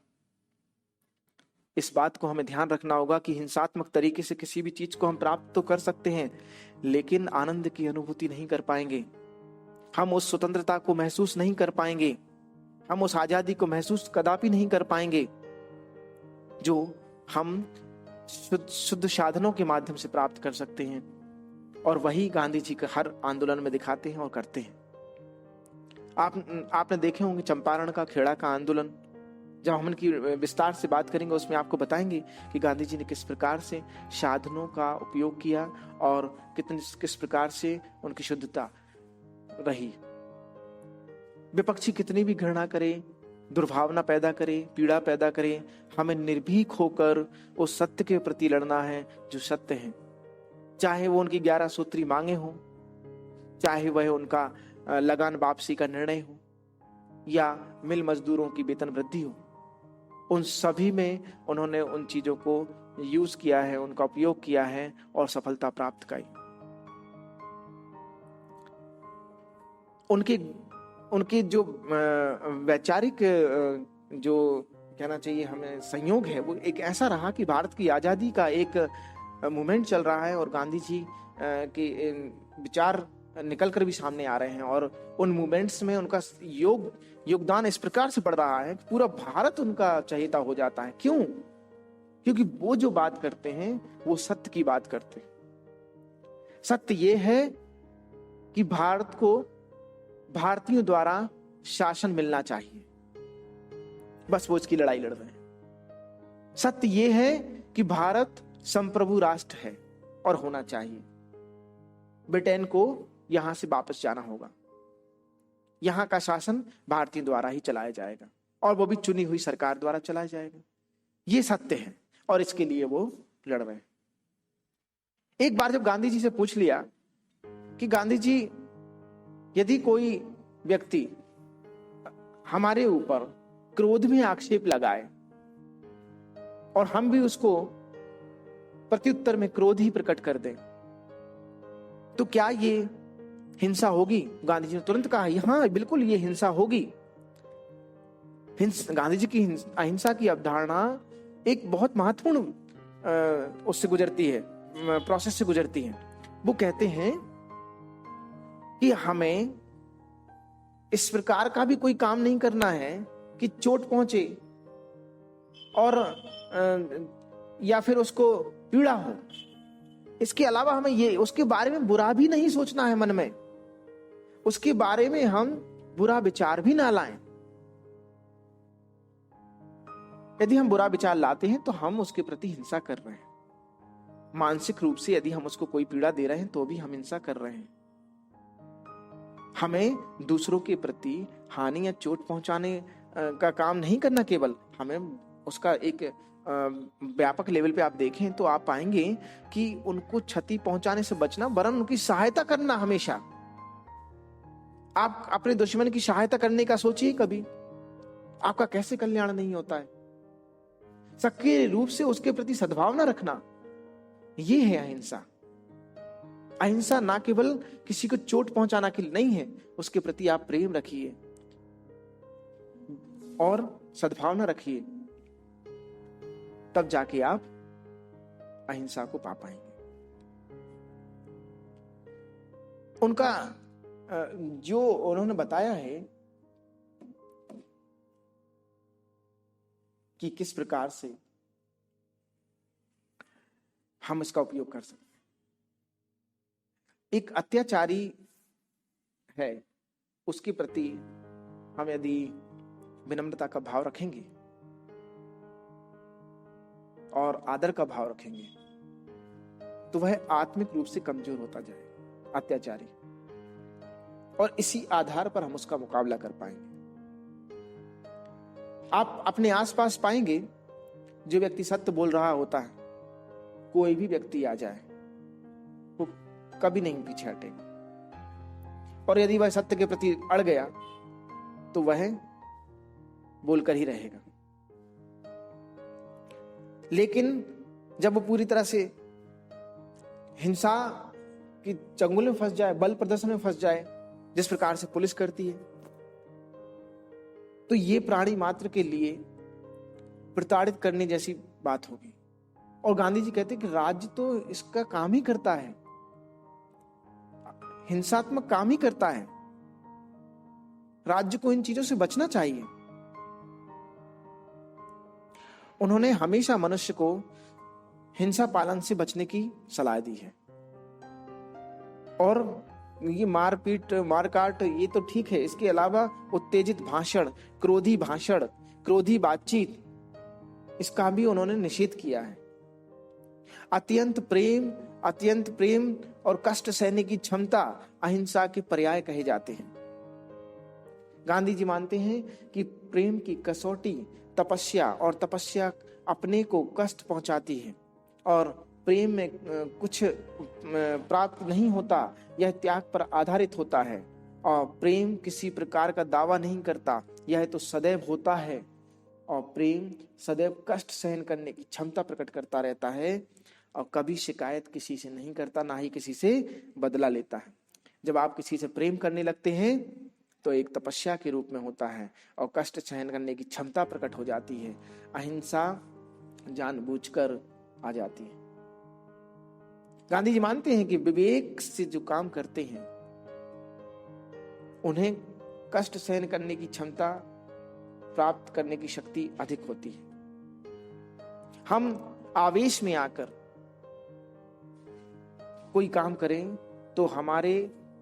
इस बात को हमें ध्यान रखना होगा कि हिंसात्मक तरीके से किसी भी चीज को हम प्राप्त तो कर सकते हैं, लेकिन आनंद की अनुभूति नहीं कर पाएंगे। हम उस स्वतंत्रता को महसूस नहीं कर पाएंगे, हम उस आजादी को महसूस कदापि नहीं कर पाएंगे जो हम शुद्ध साधनों के माध्यम से प्राप्त कर सकते हैं। और वही गांधी जी का हर आंदोलन में दिखाते हैं और करते हैं। आपने देखे होंगे चंपारण का, खेड़ा का आंदोलन। जब हम उनकी विस्तार से बात करेंगे उसमें आपको बताएंगे कि गांधी जी ने किस प्रकार से साधनों का उपयोग किया और किस प्रकार से उनकी शुद्धता रही। विपक्षी कितनी भी घृणा करे, दुर्भावना पैदा करे, पीड़ा पैदा करे, हमें निर्भीक होकर उस सत्य के प्रति लड़ना है जो सत्य है। चाहे वो उनकी 11 सूत्री मांगे हो, चाहे वह उनका लगान वापसी का निर्णय हो, या मिल मजदूरों की वेतन वृद्धि हो, उन सभी में उन्होंने उन चीजों को यूज किया है, उनका उपयोग किया है और सफलता प्राप्त की। उनके जो वैचारिक जो कहना चाहिए हमें संयोग है, वो एक ऐसा रहा कि भारत की आजादी का एक मूवमेंट चल रहा है और गांधी जी के विचार निकल कर भी सामने आ रहे हैं, और उन मूवमेंट्स में उनका योगदान इस प्रकार से बढ़ रहा है कि पूरा भारत उनका चहेता हो जाता है। क्यों? क्योंकि वो जो बात करते हैं वो सत्य की बात करते हैं। सत्य ये है कि भारत को भारतीयों द्वारा शासन मिलना चाहिए, बस वो इसकी लड़ाई लड़ रहे हैं। सत्य ये है कि भारत संप्रभु राष्ट्र है और होना चाहिए। ब्रिटेन को यहां से वापस जाना होगा, यहां का शासन भारतीय द्वारा ही चलाया जाएगा और वो भी चुनी हुई सरकार द्वारा चलाया जाएगा। ये सत्य है और इसके लिए वो लड़ रहे हैं। एक बार जब गांधी जी से पूछ लिया कि गांधी जी, यदि कोई व्यक्ति हमारे ऊपर क्रोध में आक्षेप लगाए और हम भी उसको प्रत्युत्तर में क्रोध ही प्रकट कर दें, तो क्या ये हिंसा होगी? गांधी जी ने तुरंत कहा, हाँ बिल्कुल ये हिंसा होगी। गांधी जी की अहिंसा की अवधारणा एक बहुत महत्वपूर्ण उससे गुजरती है, प्रोसेस से गुजरती है। वो कहते हैं कि हमें इस प्रकार का भी कोई काम नहीं करना है कि चोट पहुंचे और या फिर उसको पीड़ा हो। इसके अलावा हमें ये उसके बारे में बुरा भी नहीं सोचना है मन में, उसके बारे में हम बुरा विचार भी ना लाएं। यदि हम बुरा विचार लाते हैं तो हम उसके प्रति हिंसा कर रहे हैं। मानसिक रूप से यदि हम उसको कोई पीड़ा दे रहे हैं तो भी हम हिंसा कर रहे हैं। हमें दूसरों के प्रति हानि या चोट पहुंचाने का काम नहीं करना, केवल हमें उसका एक व्यापक लेवल पे आप देखें तो आप पाएंगे कि उनको क्षति पहुंचाने से बचना, वरन उनकी सहायता करना। हमेशा आप अपने दुश्मन की सहायता करने का सोचिए कभी, आपका कैसे कल्याण नहीं होता है। सक्रिय रूप से उसके प्रति सद्भावना रखना, ये है अहिंसा। अहिंसा ना केवल किसी को चोट पहुंचाना के लिए नहीं है, उसके प्रति आप प्रेम रखिए और सद्भावना रखिए, तब जाके आप अहिंसा को पा पाएंगे। उनका जो उन्होंने बताया है कि किस प्रकार से हम इसका उपयोग कर सकते हैं। एक अत्याचारी है, उसके प्रति हम यदि विनम्रता का भाव रखेंगे और आदर का भाव रखेंगे तो वह आत्मिक रूप से कमजोर होता जाए, अत्याचारी, और इसी आधार पर हम उसका मुकाबला कर पाएंगे। आप अपने आसपास पाएंगे जो व्यक्ति सत्य बोल रहा होता है, कोई भी व्यक्ति आ जाए वो कभी नहीं पीछे हटेगा, और यदि वह सत्य के प्रति अड़ गया तो वह बोलकर ही रहेगा। लेकिन जब वो पूरी तरह से हिंसा की चंगुल में फंस जाए, बल प्रदर्शन में फंस जाए, जिस प्रकार से पुलिस करती है, तो ये प्राणी मात्र के लिए प्रताड़ित करने जैसी बात होगी। और गांधी जी कहते हैं कि राज्य तो इसका काम ही करता है, हिंसात्मक काम ही करता है। राज्य को इन चीजों से बचना चाहिए। उन्होंने हमेशा मनुष्य को हिंसा पालन से बचने की सलाह दी है। और ये मारपीट, मारकाट, ये तो ठीक है, इसके अलावा उत्तेजित भाषण, क्रोधी बातचीत, इसका भी उन्होंने निषेध किया है। अत्यंत प्रेम और कष्ट सहने की क्षमता अहिंसा के पर्याय कहे जाते हैं। गांधी जी मानते हैं कि प्रेम की कसौटी तपस्या अपने को कष्ट पहुंचाती है, और प्रेम में कुछ प्राप्त नहीं होता, यह त्याग पर आधारित होता है। और प्रेम किसी प्रकार का दावा नहीं करता, यह तो सदैव होता है। और प्रेम सदैव कष्ट सहन करने की क्षमता प्रकट करता रहता है, और कभी शिकायत किसी से नहीं करता, ना ही किसी से बदला लेता है। जब आप किसी से प्रेम करने लगते हैं तो एक तपस्या के रूप में होता है, और कष्ट सहन करने की क्षमता प्रकट हो जाती है। अहिंसा जानबूझकर आ जाती है। गांधी जी मानते हैं कि विवेक से जो काम करते हैं उन्हें कष्ट सहन करने की क्षमता प्राप्त करने की शक्ति अधिक होती है। हम आवेश में आकर कोई काम करें तो हमारे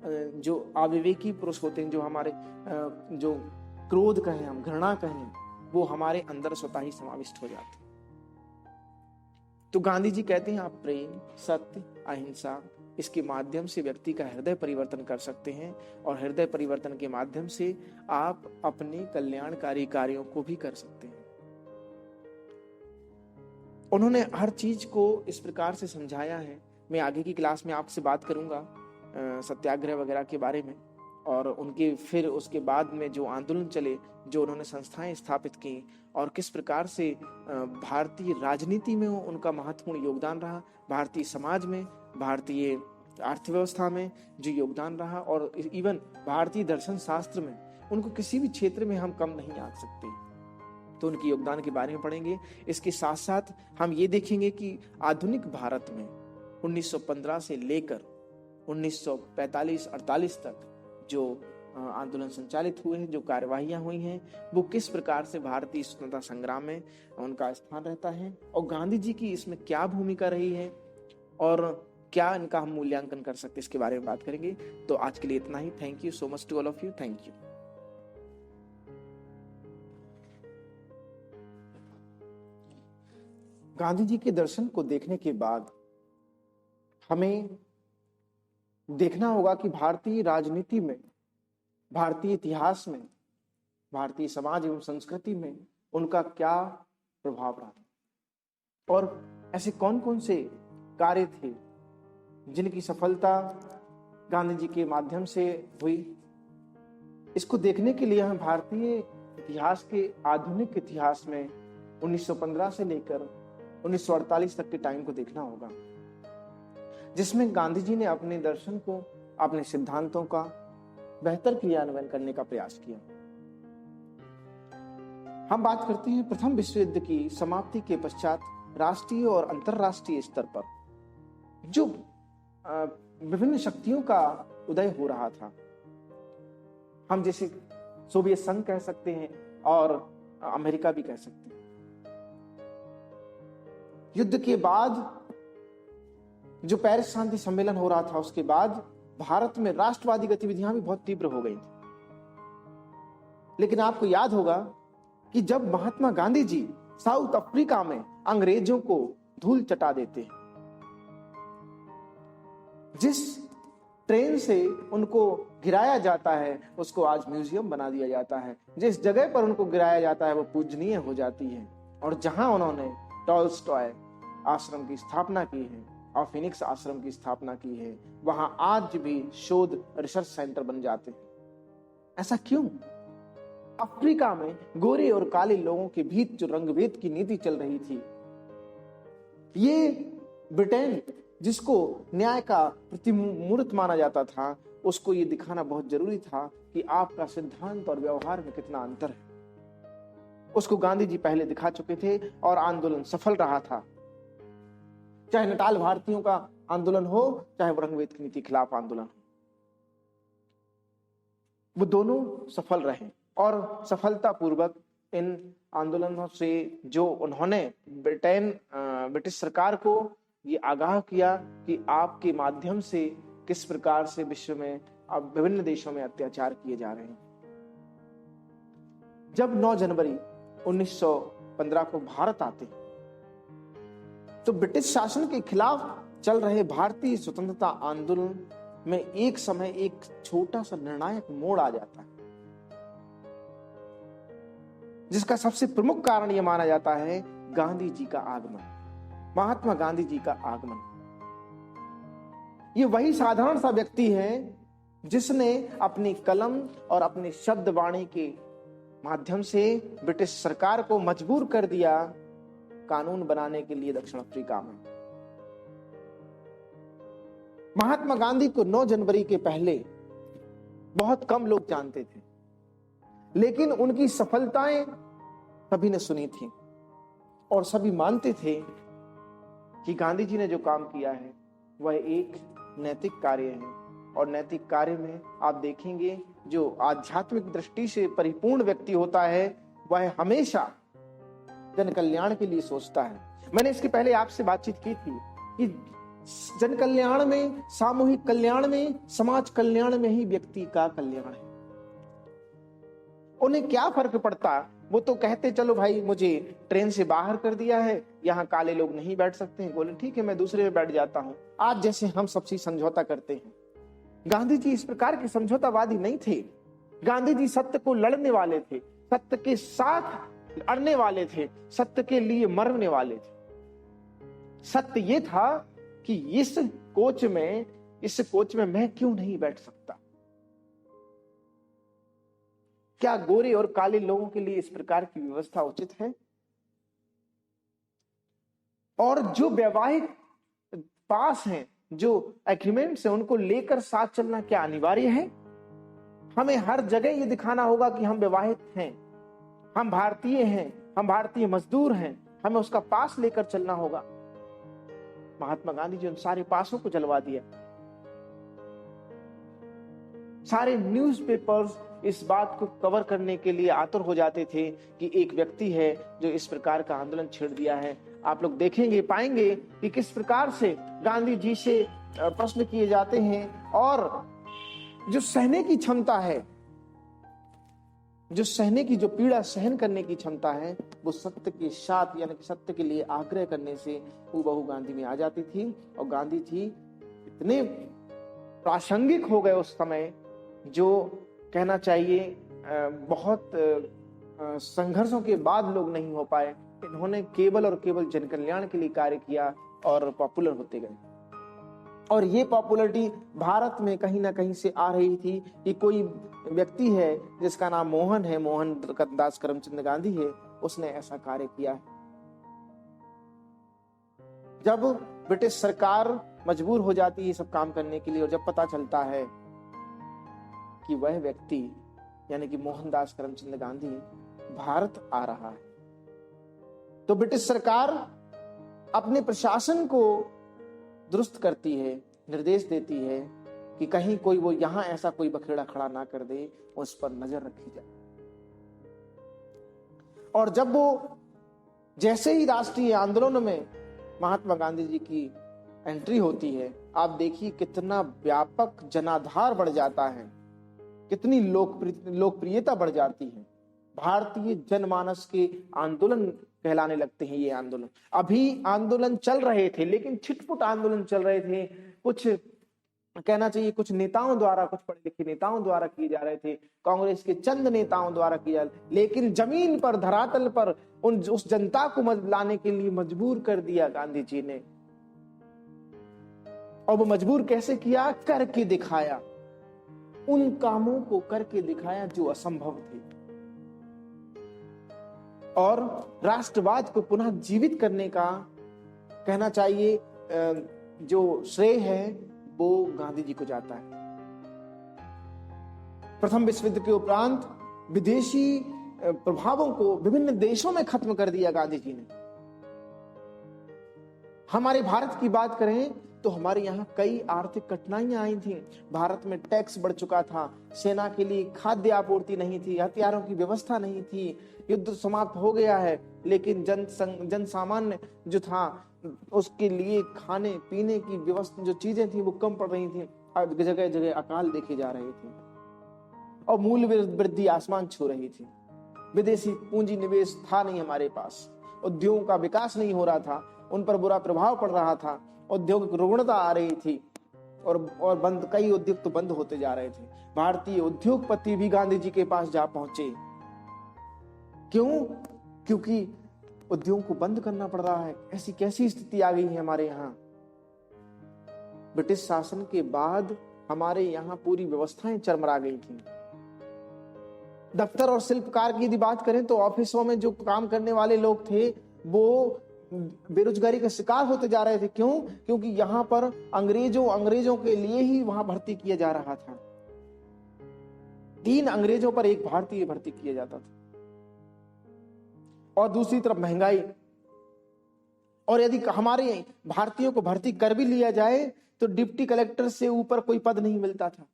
जो अविवेकी पुरुष होते हैं, जो हमारे जो क्रोध कहें, हम घृणा कहें, वो हमारे अंदर स्वतः ही समाविष्ट हो जाते हैं। तो गांधी जी कहते हैं आप प्रेम, सत्य, अहिंसा, इसके माध्यम से व्यक्ति का हृदय परिवर्तन कर सकते हैं, और हृदय परिवर्तन के माध्यम से आप अपने कल्याणकारी कार्यों को भी कर सकते हैं। उन्होंने हर चीज को इस प्रकार से समझाया है। मैं आगे की क्लास में आपसे बात करूंगा सत्याग्रह वगैरह के बारे में, और उनके फिर उसके बाद में जो आंदोलन चले, जो उन्होंने संस्थाएं स्थापित की, और किस प्रकार से भारतीय राजनीति में उनका महत्वपूर्ण योगदान रहा, भारतीय समाज में, भारतीय अर्थव्यवस्था में जो योगदान रहा, और इवन भारतीय दर्शन शास्त्र में उनको किसी भी क्षेत्र में हम कम नहीं आंक सकते। तो उनके योगदान के बारे में पढ़ेंगे। इसके साथ साथ हम ये देखेंगे कि आधुनिक भारत में 1915 से लेकर 1945-48 तक जो आंदोलन संचालित हुए हैं, जो कार्यवाहियां हुई हैं, वो किस प्रकार से भारतीय स्वतंत्रता संग्राम में उनका स्थान रहता है, और गांधी जी की इसमें क्या भूमिका रही है, और क्या इनका हम मूल्यांकन कर सकते हैं, इसके बारे में बात करेंगे। तो आज के लिए इतना ही। Thank you so much to all of you. Thank you. Gandhi ji के दर्शन को देखने के बाद हमें देखना होगा कि भारतीय राजनीति में, भारतीय इतिहास में, भारतीय समाज एवं संस्कृति में उनका क्या प्रभाव रहा, और ऐसे कौन कौन से कार्य थे जिनकी सफलता गांधी जी के माध्यम से हुई। इसको देखने के लिए हमें भारतीय इतिहास के आधुनिक इतिहास में 1915 से लेकर 1948 तक के टाइम को देखना होगा, जिसमें गांधी जी ने अपने दर्शन को, अपने सिद्धांतों का बेहतर क्रियान्वयन करने का प्रयास किया। हम बात करते हैं प्रथम विश्व युद्ध की समाप्ति के पश्चात राष्ट्रीय और अंतरराष्ट्रीय स्तर पर जो विभिन्न शक्तियों का उदय हो रहा था। हम जैसे सोवियत संघ कह सकते हैं और अमेरिका भी कह सकते हैं। युद्ध के बाद जो पेरिस शांति सम्मेलन हो रहा था, उसके बाद भारत में राष्ट्रवादी गतिविधियां भी बहुत तीव्र हो गई थी। लेकिन आपको याद होगा कि जब महात्मा गांधी जी साउथ अफ्रीका में अंग्रेजों को धूल चटा देते हैं, जिस ट्रेन से उनको गिराया जाता है उसको आज म्यूजियम बना दिया जाता है, जिस जगह पर उनको गिराया जाता है वो पूजनीय हो जाती है, और जहां उन्होंने टॉल्स्टॉय आश्रम की स्थापना की है और फिनिक्स आश्रम की स्थापना की है, वहां आज भी शोध रिसर्च सेंटर बन जाते हैं। ऐसा क्यों? अफ्रीका में गोरे और काले लोगों के बीच जो रंगभेद की नीति चल रही थी, ये ब्रिटेन जिसको न्याय का प्रतिमूर्त माना जाता था, उसको ये दिखाना बहुत जरूरी था कि आपका सिद्धांत और व्यवहार में कितना अंतर है। उसको गांधी जी पहले दिखा चुके थे और आंदोलन सफल रहा था। चाहे नटाल भारतीयों का आंदोलन हो, चाहे वो रंगभेद की नीति के खिलाफ आंदोलन हो, वो दोनों सफल रहे। और सफलतापूर्वक इन आंदोलनों से जो उन्होंने ब्रिटिश सरकार को ये आगाह किया कि आपके माध्यम से किस प्रकार से विश्व में अब विभिन्न देशों में अत्याचार किए जा रहे हैं। जब 9 जनवरी 1915 को भारत आते हैं, तो ब्रिटिश शासन के खिलाफ चल रहे भारतीय स्वतंत्रता आंदोलन में एक समय एक छोटा सा निर्णायक मोड़ आ जाता है, जिसका सबसे प्रमुख कारण यह माना जाता है गांधी जी का आगमन, महात्मा गांधी जी का आगमन। ये वही साधारण सा व्यक्ति है जिसने अपनी कलम और अपने शब्द वाणी के माध्यम से ब्रिटिश सरकार को मजबूर कर दिया कानून बनाने के लिए दक्षिण अफ्रीका में। महात्मा गांधी को 9 जनवरी के पहले बहुत कम लोग जानते थे, लेकिन उनकी सफलताएं सभी ने सुनी थी और सभी मानते थे कि गांधी जी ने जो काम किया है वह एक नैतिक कार्य है। और नैतिक कार्य में आप देखेंगे जो आध्यात्मिक दृष्टि से परिपूर्ण व्यक्ति होता है वह हमेशा जन कल्याण के लिए सोचता है। मैंने इसके पहले आपसे बातचीत की थी कि जन कल्याण में, सामूहिक कल्याण में, समाज कल्याण में ही व्यक्ति का कल्याण है। उन्हें क्या फर्क पड़ता, वो तो कहते चलो भाई मुझे ट्रेन से बाहर कर दिया है, यहाँ काले लोग नहीं बैठ सकते हैं, बोले ठीक है मैं दूसरे में बैठ जाता हूँ। आज जैसे हम सबसे समझौता करते हैं, गांधी जी इस प्रकार के समझौतावादी नहीं थे। गांधी जी सत्य को लड़ने वाले थे, सत्य के साथ अड़ने वाले थे, सत्य के लिए मरने वाले थे। सत्य ये था कि इस कोच में मैं क्यों नहीं बैठ सकता, क्या गोरे और काले लोगों के लिए इस प्रकार की व्यवस्था उचित है? और जो वैवाहिक पास हैं, जो एग्रीमेंट्स हैं, उनको लेकर साथ चलना क्या अनिवार्य है? हमें हर जगह ये दिखाना होगा कि हम विवाहित हैं, हम भारतीय हैं, हम भारतीय मजदूर हैं, हमें उसका पास लेकर चलना होगा। महात्मा गांधी जी उन सारे पासों को जलवा दिया। सारे न्यूज़पेपर्स इस बात को कवर करने के लिए आतुर हो जाते थे कि एक व्यक्ति है जो इस प्रकार का आंदोलन छेड़ दिया है। आप लोग देखेंगे, पाएंगे कि किस प्रकार से गांधी जी से प्रश्न किए जाते हैं, और जो सहने की क्षमता है, जो सहने की, जो पीड़ा सहन करने की क्षमता है, वो सत्य के साथ, यानी कि सत्य के लिए आग्रह करने से हूबहू गांधी में आ जाती थी। और गांधी जी इतने प्रासंगिक हो गए उस समय, जो कहना चाहिए बहुत संघर्षों के बाद लोग नहीं हो पाए। इन्होंने केवल और केवल जन कल्याण के लिए कार्य किया और पॉपुलर होते गए। और ये पॉपुलरिटी भारत में कहीं ना कहीं से आ रही थी कि कोई व्यक्ति है जिसका नाम मोहन है, मोहन दास करमचंद गांधी है, उसने ऐसा कार्य किया है। जब ब्रिटिश सरकार मजबूर हो जाती है सब काम करने के लिए, और जब पता चलता है कि वह व्यक्ति यानी कि मोहनदास करमचंद गांधी भारत आ रहा है, तो ब्रिटिश सरकार अपने प्रशासन को दुरुस्त करती है, निर्देश देती है कि कहीं कोई वो यहां ऐसा कोई बखेड़ा खड़ा ना कर दे, उस पर नजर रखी जाए। और जब वो जैसे ही राष्ट्रीय आंदोलन में महात्मा गांधी जी की एंट्री होती है, आप देखिए कितना व्यापक जनाधार बढ़ जाता है, कितनी लोकप्रियता बढ़ जाती है। भारतीय जनमानस के आंदोलन कहलाने लगते हैं ये आंदोलन। अभी आंदोलन चल रहे थे, लेकिन छिटपुट आंदोलन चल रहे थे, कुछ कहना चाहिए कुछ नेताओं द्वारा, कुछ पढ़े लिखे नेताओं द्वारा किए जा रहे थे, कांग्रेस के चंद नेताओं द्वारा किया, लेकिन जमीन पर, धरातल पर उस जनता को लाने के लिए मजबूर कर दिया गांधी जी ने। और वो मजबूर कैसे किया? करके दिखाया, उन कामों को करके दिखाया जो असंभव थे, और राष्ट्रवाद को पुनः जीवित करने का कहना चाहिए जो श्रेय है वो गांधी जी को जाता है। प्रथम विश्व युद्ध के उपरांत विदेशी प्रभावों को विभिन्न देशों में खत्म कर दिया गांधी जी ने। हमारे भारत की बात करें तो हमारे यहाँ कई आर्थिक कठिनाइयां आई थी। भारत में टैक्स बढ़ चुका था, सेना के लिए खाद्य आपूर्ति नहीं थी, हथियारों की व्यवस्था नहीं थी, युद्ध समाप्त हो गया है, लेकिन जन सामान्य जो था उसके लिए खाने पीने की व्यवस्था, जो चीजें थी वो कम पड़ रही थी, जगह जगह अकाल देखे जा रहे थे, और मूल्य वृद्धि आसमान छू रही थी। विदेशी पूंजी निवेश था नहीं हमारे पास, उद्योगों का विकास नहीं हो रहा था, उन पर बुरा प्रभाव पड़ रहा था, औद्योगिक रुग्णता आ रही थी, और कई उद्योग तो बंद होते जा रहे थे। भारतीय उद्योगपति भी गांधी जी के पास जा पहुंचे। क्यों? क्योंकि उद्योग को बंद करना पड़ रहा है। ऐसी कैसी स्थिति आ गई है हमारे यहाँ। ब्रिटिश शासन के बाद हमारे यहाँ पूरी व्यवस्थाएं चरमरा गई थी। दफ्तर और शिल्पकार की यदि बात करें तो ऑफिसों में जो काम करने वाले लोग थे वो बेरोजगारी का शिकार होते जा रहे थे। क्यों? क्योंकि यहाँ पर अंग्रेजों के लिए ही वहां भर्ती किया जा रहा था। 3 अंग्रेजों पर 1 भारतीय भर्ती किया जाता था। और दूसरी तरफ महंगाई, और यदि हमारे भारतीयों को भर्ती कर भी लिया जाए तो डिप्टी कलेक्टर से ऊपर कोई पद नहीं मिलता था।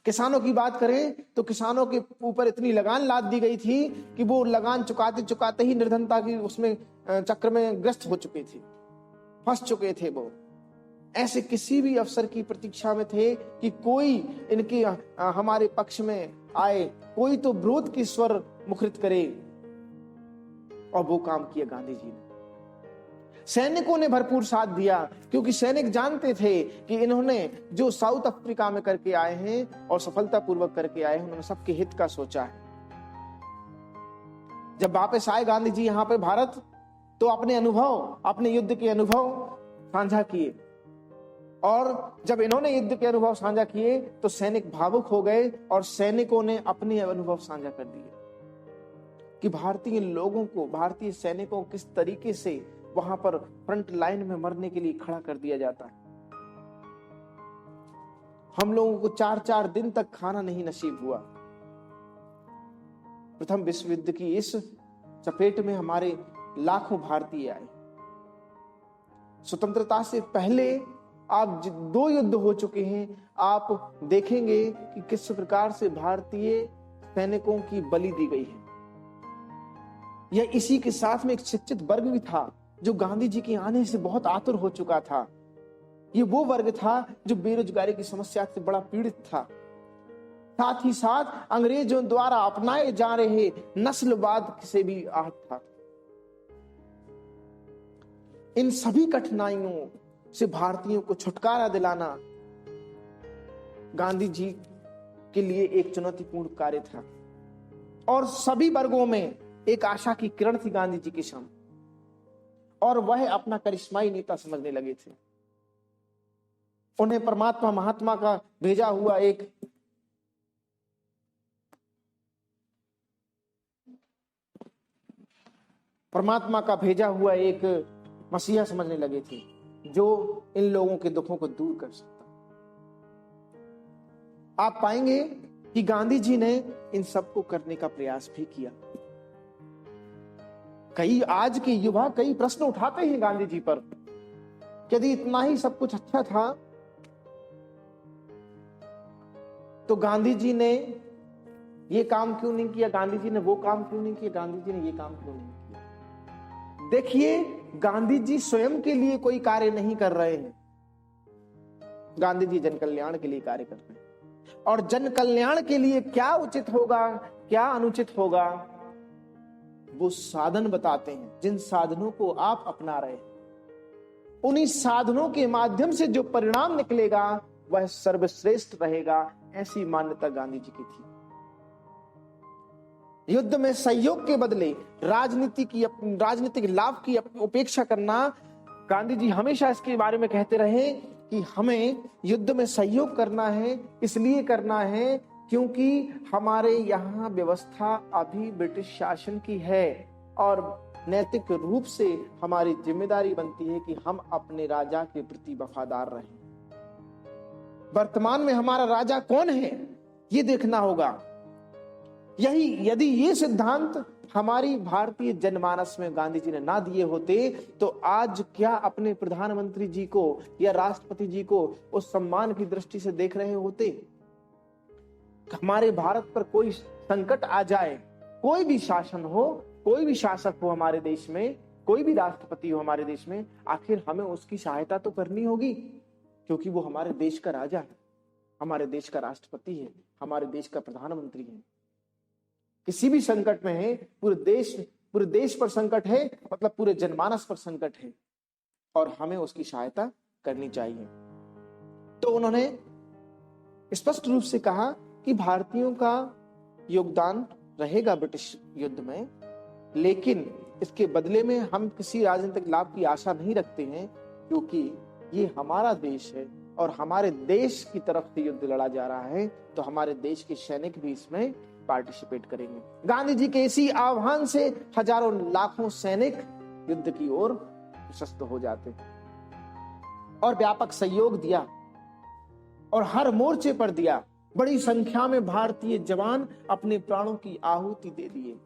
किसानों की बात करें तो किसानों के ऊपर इतनी लगान लाद दी गई थी कि वो लगान चुकाते चुकाते ही निर्धनता की उसमें चक्र में ग्रस्त हो चुके थे, फंस चुके थे। वो ऐसे किसी भी अफसर की प्रतीक्षा में थे कि कोई इनके हमारे पक्ष में आए, कोई तो विरोध की स्वर मुखरित करे, और वो काम किया गांधी जी ने। सैनिकों ने भरपूर साथ दिया, क्योंकि सैनिक जानते थे कि इन्होंने जो साउथ अफ्रीका में करके आए हैं और सफलतापूर्वक करके आए हैं, उन्होंने सबके हित का सोचा है। जब वापस आए गांधी जी यहाँ पे भारत, तो अपने युद्ध के अनुभव साझा किए। और जब इन्होंने युद्ध के अनुभव साझा किए तो सैनिक भावुक हो गए और सैनिकों ने अपने अनुभव साझा कर दिए कि भारतीय लोगों को, भारतीय सैनिकों को किस तरीके से वहां पर फ्रंट लाइन में मरने के लिए खड़ा कर दिया जाता है। हम लोगों को 4-4 दिन तक खाना नहीं नसीब हुआ। प्रथम विश्व युद्ध की इस चपेट में हमारे लाखों भारतीय आए। स्वतंत्रता से पहले आप 2 युद्ध हो चुके हैं, आप देखेंगे कि किस प्रकार से भारतीय सैनिकों की बलि दी गई है। यह इसी के साथ में एक शिक्षित वर्ग भी था जो गांधी जी के आने से बहुत आतुर हो चुका था। ये वो वर्ग था जो बेरोजगारी की समस्या से बड़ा पीड़ित था। साथ ही साथ अंग्रेजों द्वारा अपनाए जा रहे नस्लवाद से भी आहत था। इन सभी कठिनाइयों से भारतीयों को छुटकारा दिलाना गांधी जी के लिए एक चुनौतीपूर्ण कार्य था और सभी वर्गों में एक आशा की किरण थी गांधी जी के सामने, और वह अपना करिश्माई नेता समझने लगे थे। उन्हें परमात्मा महात्मा का भेजा हुआ एक मसीहा समझने लगे थे जो इन लोगों के दुखों को दूर कर सकता। आप पाएंगे कि गांधी जी ने इन सबको करने का प्रयास भी किया। आज के युवा कई प्रश्न उठाते हैं गांधी जी पर, यदि इतना ही सब कुछ अच्छा था तो गांधी जी ने ये काम क्यों नहीं किया, गांधी जी ने वो काम क्यों नहीं किया, गांधी जी ने ये काम क्यों नहीं किया। देखिए, गांधी जी स्वयं के लिए कोई कार्य नहीं कर रहे हैं, गांधी जी जन कल्याण के लिए कार्य कर रहे हैं। और जन कल्याण के लिए क्या उचित होगा, क्या अनुचित होगा, वो साधन बताते हैं। जिन साधनों को आप अपना रहे हैं, उन्हीं साधनों के माध्यम से जो परिणाम निकलेगा वह सर्वश्रेष्ठ रहेगा। ऐसी मान्यता गांधी जी की थी। युद्ध में सहयोग के बदले राजनीतिक लाभ की उपेक्षा करना, गांधी जी हमेशा इसके बारे में कहते रहे कि हमें युद्ध में सहयोग करना है, इसलिए करना है क्योंकि हमारे यहाँ व्यवस्था अभी ब्रिटिश शासन की है और नैतिक रूप से हमारी जिम्मेदारी बनती है कि हम अपने राजा के प्रति वफादार रहें। वर्तमान में हमारा राजा कौन है ये देखना होगा। यदि ये सिद्धांत हमारी भारतीय जनमानस में गांधी जी ने ना दिए होते तो आज क्या अपने प्रधानमंत्री जी को या राष्ट्रपति जी को उस सम्मान की दृष्टि से देख रहे होते। हमारे भारत पर कोई संकट आ जाए, कोई भी शासन हो, कोई भी शासक हो हमारे देश में, कोई भी राष्ट्रपति हो हमारे देश में, आखिर हमें उसकी सहायता तो करनी होगी क्योंकि वो हमारे देश का राजा है, हमारे देश का राष्ट्रपति है, हमारे देश का प्रधानमंत्री है। किसी भी संकट में है, पूरे देश पर संकट है, मतलब पूरे जनमानस पर संकट है और हमें उसकी सहायता करनी चाहिए। तो उन्होंने स्पष्ट रूप से कहा कि भारतीयों का योगदान रहेगा ब्रिटिश युद्ध में, लेकिन इसके बदले में हम किसी राजनीतिक लाभ की आशा नहीं रखते हैं क्योंकि ये हमारा देश है और हमारे देश की तरफ से युद्ध लड़ा जा रहा है, तो हमारे देश के सैनिक भी इसमें पार्टिसिपेट करेंगे। गांधी जी के इसी आह्वान से हजारों लाखों सैनिक युद्ध की ओर प्रशस्त हो जाते और व्यापक सहयोग दिया और हर मोर्चे पर दिया। बड़ी संख्या में भारतीय जवान अपने प्राणों की आहुति दे दिए।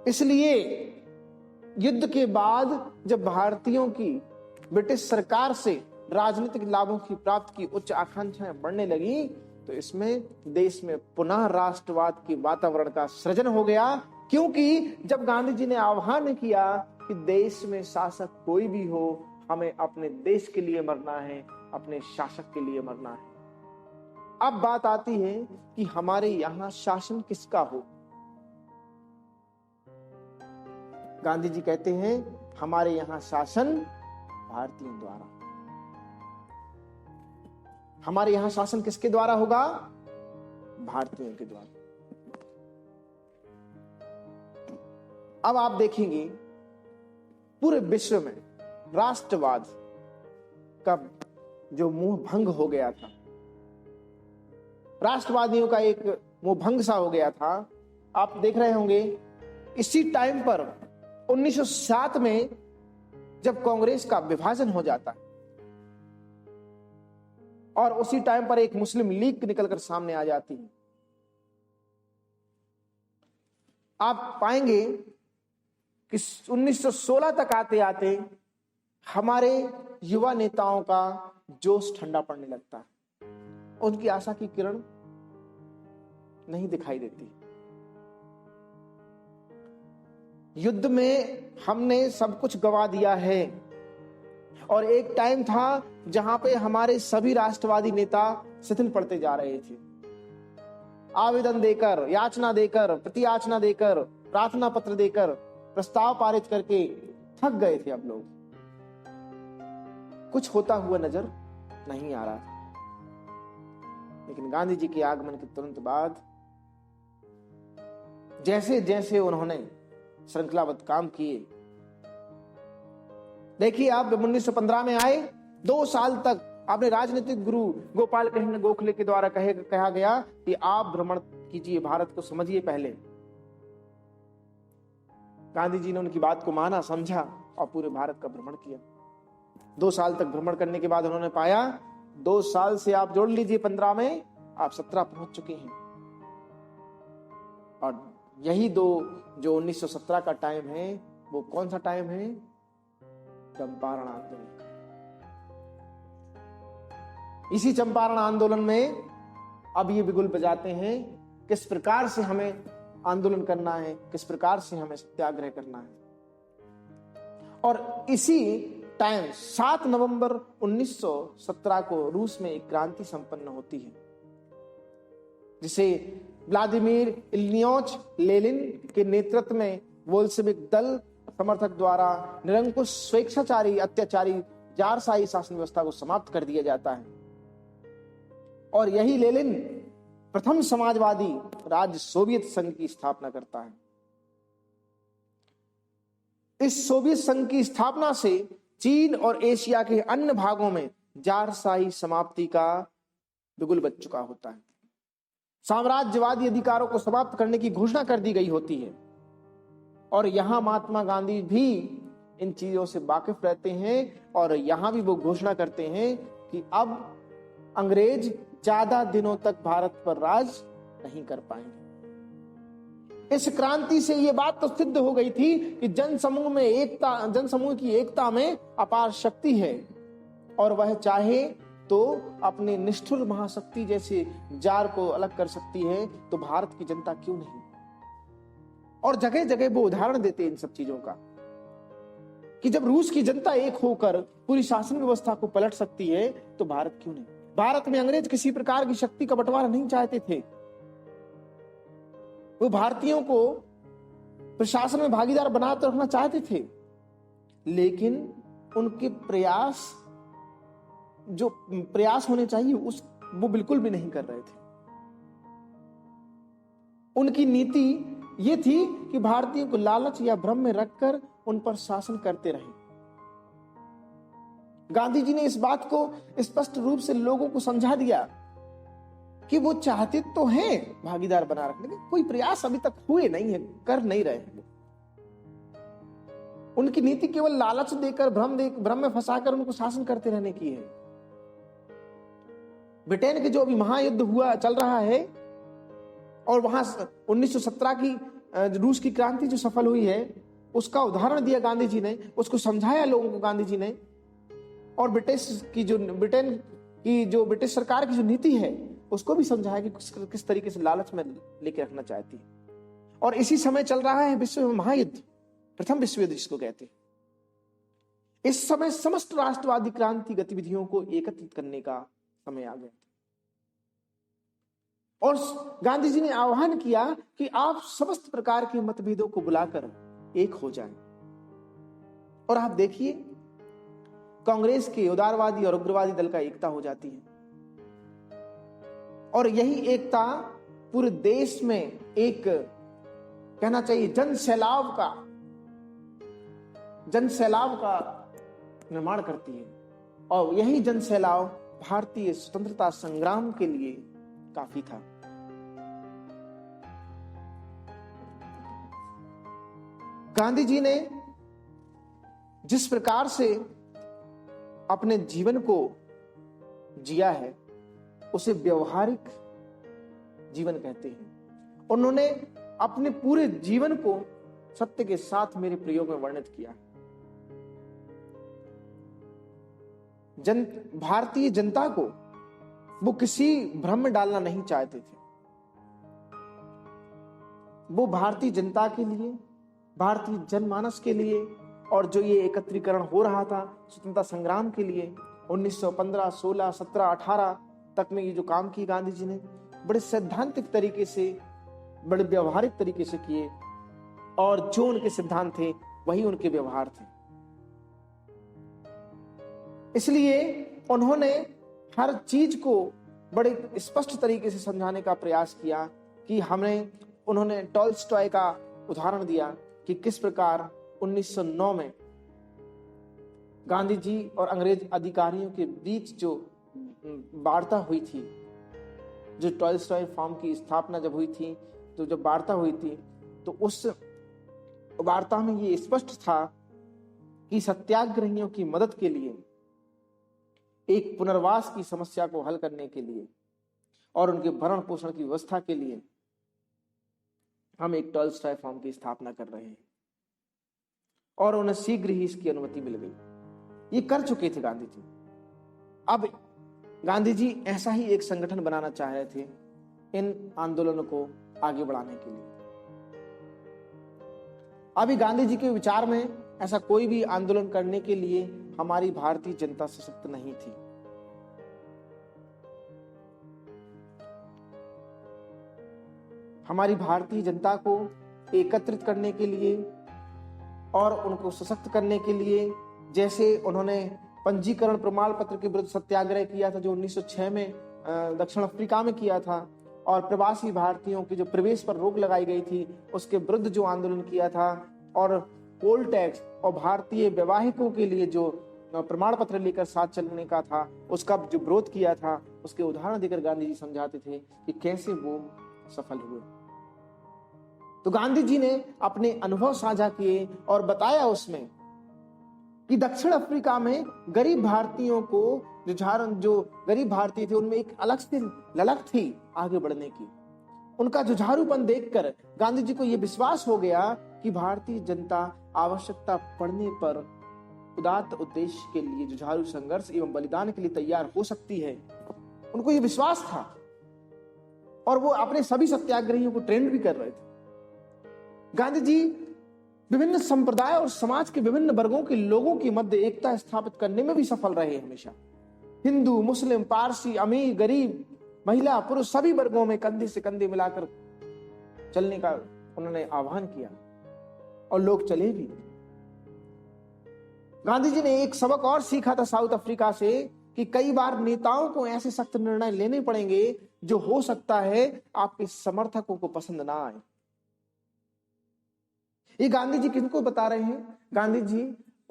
इसलिए युद्ध के बाद जब भारतीयों की ब्रिटिश सरकार से राजनीतिक लाभों की प्राप्ति की उच्च आकांक्षाएं बढ़ने लगी तो इसमें देश में पुनः राष्ट्रवाद के वातावरण का सृजन हो गया, क्योंकि जब गांधी जी ने आह्वान किया कि देश में शासक कोई भी हो, हमें अपने देश के लिए मरना है, अपने शासक के लिए मरना है। अब बात आती है कि हमारे यहां शासन किसका हो। गांधी जी कहते हैं हमारे यहां शासन भारतीयों द्वारा। हमारे यहां शासन किसके द्वारा होगा? भारतीयों के द्वारा। अब आप देखेंगे पूरे विश्व में राष्ट्रवाद का जो मुंह भंग हो गया था, राष्ट्रवादियों का एक मुंह भंग सा हो गया था। आप देख रहे होंगे इसी टाइम पर 1907 में जब कांग्रेस का विभाजन हो जाता है और उसी टाइम पर एक मुस्लिम लीग निकलकर सामने आ जाती है, आप पाएंगे कि 1916 तक आते आते हमारे युवा नेताओं का जोश ठंडा पड़ने लगता है, उनकी आशा की किरण नहीं दिखाई देती। युद्ध में हमने सब कुछ गंवा दिया है और एक टाइम था जहां पे हमारे सभी राष्ट्रवादी नेता शिथिल पड़ते जा रहे थे। आवेदन देकर, याचना देकर, प्रतियाचना देकर, प्रार्थना पत्र देकर, प्रस्ताव पारित करके थक गए थे अब लोग। कुछ होता हुआ नजर नहीं आ रहा था। लेकिन गांधी जी के आगमन के तुरंत बाद जैसे जैसे उन्होंने श्रृंखलाबद्ध काम किए, देखिए आप 1915 में आए, 2 साल तक आपने राजनीतिक गुरु गोपाल कृष्ण गोखले के द्वारा कहा गया कि आप भ्रमण कीजिए, भारत को समझिए पहले। गांधी जी ने उनकी बात को माना, समझा और पूरे भारत का भ्रमण किया। 2 साल तक भ्रमण करने के बाद उन्होंने पाया 2 साल से आप जोड़ लीजिए 15 में आप 17 पहुंच चुके हैं। और यही जो 1917 का टाइम है वो कौन सा टाइम है? चंपारण आंदोलन। इसी चंपारण आंदोलन में अब ये बिगुल बजाते हैं किस प्रकार से हमें आंदोलन करना है, किस प्रकार से हमें सत्याग्रह करना है। और इसी टाइम 7 नवंबर 1917 को रूस में एक क्रांति संपन्न होती है जिसे व्लादिमीर इलिनोच लेनिन के नेतृत्व में बोल्शेविक दल समर्थक द्वारा निरंकुश स्वेच्छाचारी अत्याचारी जारशाही शासन व्यवस्था को समाप्त कर दिया जाता है। और यही लेनिन प्रथम समाजवादी राज्य सोवियत संघ की स्थापना करता है। इस सोवियत संघ की स्थापना से चीन और एशिया के अन्य भागों में जारशाही समाप्ति का बिगुल बज चुका होता है। साम्राज्यवादी अधिकारों को समाप्त करने की घोषणा कर दी गई होती है। और यहां महात्मा गांधी भी इन चीजों से वाकिफ रहते हैं और यहां भी वो घोषणा करते हैं कि अब अंग्रेज ज्यादा दिनों तक भारत पर राज नहीं कर पाएंगे। इस क्रांति से ये बात तो सिद्ध हो गई थी कि जनसमूह की एकता में अपार शक्ति है और वह चाहे तो अपने निष्ठुर महाशक्ति जैसे जार को अलग कर सकती है, तो भारत की जनता क्यों नहीं। और जगह जगह वो उदाहरण देते हैं इन सब चीजों का कि जब रूस की जनता एक होकर पूरी शासन व्यवस्था को पलट सकती है तो भारत क्यों नहीं। भारत में अंग्रेज किसी प्रकार की शक्ति का बंटवारा नहीं चाहते थे। वो भारतीयों को प्रशासन में भागीदार बनाकर रखना चाहते थे, लेकिन उनके प्रयास होने चाहिए वो बिल्कुल भी नहीं कर रहे थे। उनकी नीति ये थी कि भारतीयों को लालच या भ्रम में रखकर उन पर शासन करते रहे। गांधी जी ने इस बात को स्पष्ट रूप से लोगों को समझा दिया कि वो चाहते तो हैं भागीदार बना रखने के, कोई प्रयास अभी तक हुए नहीं है, कर नहीं रहे हैं। उनकी नीति केवल लालच देकर भ्रम में फंसाकर उनको शासन करते रहने की है। ब्रिटेन के जो अभी महायुद्ध चल रहा है और वहां 1917 की रूस की क्रांति जो सफल हुई है उसका उदाहरण दिया गांधी जी ने, उसको समझाया लोगों को गांधी जी ने। और ब्रिटिश सरकार की जो नीति है उसको भी समझाया कि किस तरीके से लालच में लेके रखना चाहती है। और इसी समय चल रहा है विश्व महायुद्ध, प्रथम विश्व युद्ध जिसको कहते हैं। इस समय समस्त राष्ट्रवादी क्रांति गतिविधियों को एकत्रित करने का समय आ गया। और गांधी जी ने आह्वान किया कि आप समस्त प्रकार के मतभेदों को बुलाकर एक हो जाएं। और आप देखिए कांग्रेस के उदारवादी और उग्रवादी दल का एकता हो जाती है और यही एकता पूरे देश में एक कहना चाहिए जन सैलाब का निर्माण करती है। और यही जन सैलाव भारतीय स्वतंत्रता संग्राम के लिए काफी था। गांधी जी ने जिस प्रकार से अपने जीवन को जिया है उसे व्यवहारिक जीवन कहते हैं। उन्होंने अपने पूरे जीवन को सत्य के साथ मेरे प्रयोग में वर्णित किया। भारतीय जनता को वो किसी भ्रम में डालना नहीं चाहते थे। वो भारतीय जनता के लिए, भारतीय जनमानस के लिए, और जो ये एकत्रीकरण हो रहा था स्वतंत्रता संग्राम के लिए 1915, 16, 17, 18 तक में ये जो काम की गांधी जी ने बड़े सैद्धांतिक तरीके से, बड़े व्यवहारिक तरीके से किए, और जो उनके सिद्धांत थे वही उनके व्यवहार थे। इसलिए उन्होंने हर चीज को बड़े स्पष्ट तरीके से समझाने का प्रयास किया कि उन्होंने टॉल्स्टॉय का उदाहरण दिया कि किस प्रकार 1909 में गांधी जी और अंग्रेज अधिकारियों के बीच जो वार्ता हुई थी, जो टॉल्स्टॉय फॉर्म की स्थापना जब हुई थी, तो जब वार्ता हुई थी तो उस वार्ता में ये स्पष्ट था कि सत्याग्रहियों की मदद के लिए, एक पुनर्वास की समस्या को हल करने के लिए और उनके भरण पोषण की व्यवस्था के लिए हम एक टॉल्स्टॉय फॉर्म की स्थापना कर रहे हैं, और उन्हें शीघ्र ही इसकी अनुमति मिल गई। ये कर चुके थे गांधी जी। अब गांधी जी ऐसा ही एक संगठन बनाना चाह रहे थे इन आंदोलनों को आगे बढ़ाने के लिए। अभी गांधी जी के विचार में ऐसा कोई भी आंदोलन करने के लिए हमारी भारतीय जनता सशक्त नहीं थी। हमारी भारतीय जनता को एकत्रित करने के लिए और उनको सशक्त करने के लिए, जैसे उन्होंने पंजीकरण प्रमाण पत्र के विरुद्ध सत्याग्रह किया था जो 1906 में दक्षिण अफ्रीका में किया था, और प्रवासी भारतीयों के जो प्रवेश पर रोक लगाई गई थी उसके विरुद्ध जो आंदोलन किया था, और पोल टैक्स और भारतीय वैवाहिकों के लिए जो प्रमाण पत्र लेकर साथ चलने का था उसका जो विरोध किया था, उसके उदाहरण देकर गांधी जी समझाते थे कि कैसे वो सफल हुए। तो गांधी जी ने अपने अनुभव साझा किए और बताया उसमें कि दक्षिण अफ्रीका में गरीब भारतीयों को जो गरीब भारतीय थे उनमें एक अलग से ललक थी आगे बढ़ने की। उनका जुझारूपन देखकर गांधी जी को यह विश्वास हो गया कि भारतीय जनता आवश्यकता पड़ने पर उदात्त उद्देश्य के लिए जुझारू संघर्ष एवं बलिदान के लिए तैयार हो सकती है। उनको यह विश्वास था, और वो अपने सभी सत्याग्रहियों को ट्रेंड भी कर रहे थे। गांधी जी विभिन्न संप्रदाय और समाज के विभिन्न वर्गों के लोगों की मध्य एकता स्थापित करने में भी सफल रहे हमेशा। हिंदू, मुस्लिम, पारसी, अमीर, गरीब, महिला, पुरुष सभी वर्गों में कंधे से कंधे मिलाकर चलने का उन्होंने आह्वान किया, और लोग चले भी। गांधी जी ने एक सबक और सीखा था साउथ अफ्रीका से कि कई बार नेताओं को ऐसे सख्त निर्णय लेने पड़ेंगे जो हो सकता है आपके समर्थकों को पसंद ना आए। ये गांधी जी किनको बता रहे हैं? गांधी जी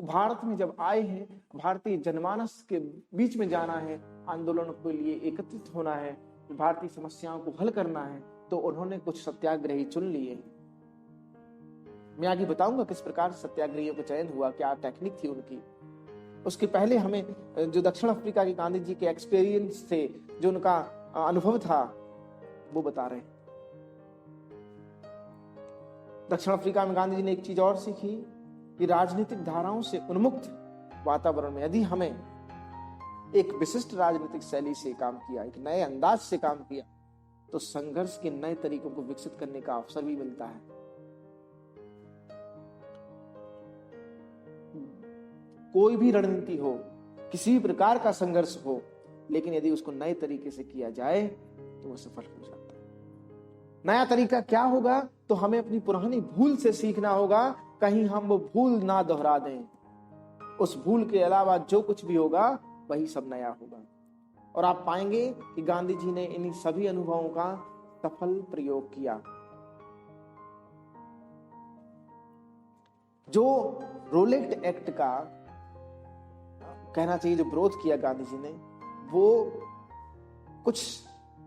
भारत में जब आए हैं, भारतीय जनमानस के बीच में जाना है, आंदोलन के लिए एकत्रित होना है, भारतीय समस्याओं को हल करना है, तो उन्होंने कुछ सत्याग्रही चुन लिए। मैं आगे बताऊंगा किस प्रकार सत्याग्रहियों का चयन हुआ, क्या टेक्निक थी उनकी। उसके पहले हमें जो दक्षिण अफ्रीका के गांधी जी के एक्सपीरियंस थे, जो उनका अनुभव था, वो बता रहे हैं। दक्षिण अफ्रीका में गांधी जी ने एक चीज और सीखी कि राजनीतिक धाराओं से उन्मुक्त वातावरण में यदि हमें एक विशिष्ट राजनीतिक शैली से काम किया, एक नए अंदाज से काम किया, तो संघर्ष के नए तरीकों को विकसित करने का अवसर भी मिलता है। कोई भी रणनीति हो, किसी भी प्रकार का संघर्ष हो, लेकिन यदि उसको नए तरीके से किया जाए तो वह सफल हो जाता है। नया तरीका क्या होगा? तो हमें अपनी पुरानी भूल से सीखना होगा, कहीं हम वो भूल ना दोहरा दें। उस भूल के अलावा जो कुछ भी होगा वही सब नया होगा। और आप पाएंगे कि गांधी जी ने इन सभी अनुभवों का सफल प्रयोग किया। जो रोलेट एक्ट का कहना चाहिए जो विरोध किया गांधी जी ने, वो कुछ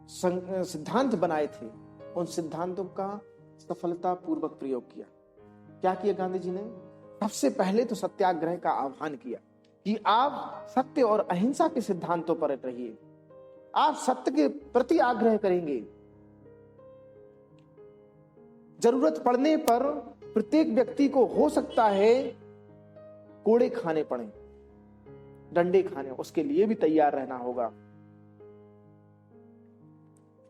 सिद्धांत बनाए थे, उन सिद्धांतों का सफलता पूर्वक प्रयोग किया। क्या किया गांधी जी ने? सबसे पहले तो सत्याग्रह का आह्वान किया कि आप सत्य और अहिंसा के सिद्धांतों पर रहिए, आप सत्य के प्रति आग्रह करेंगे। जरूरत पड़ने पर प्रत्येक व्यक्ति को हो सकता है कोड़े खाने पड़े, डंडे खाने, उसके लिए भी तैयार रहना होगा।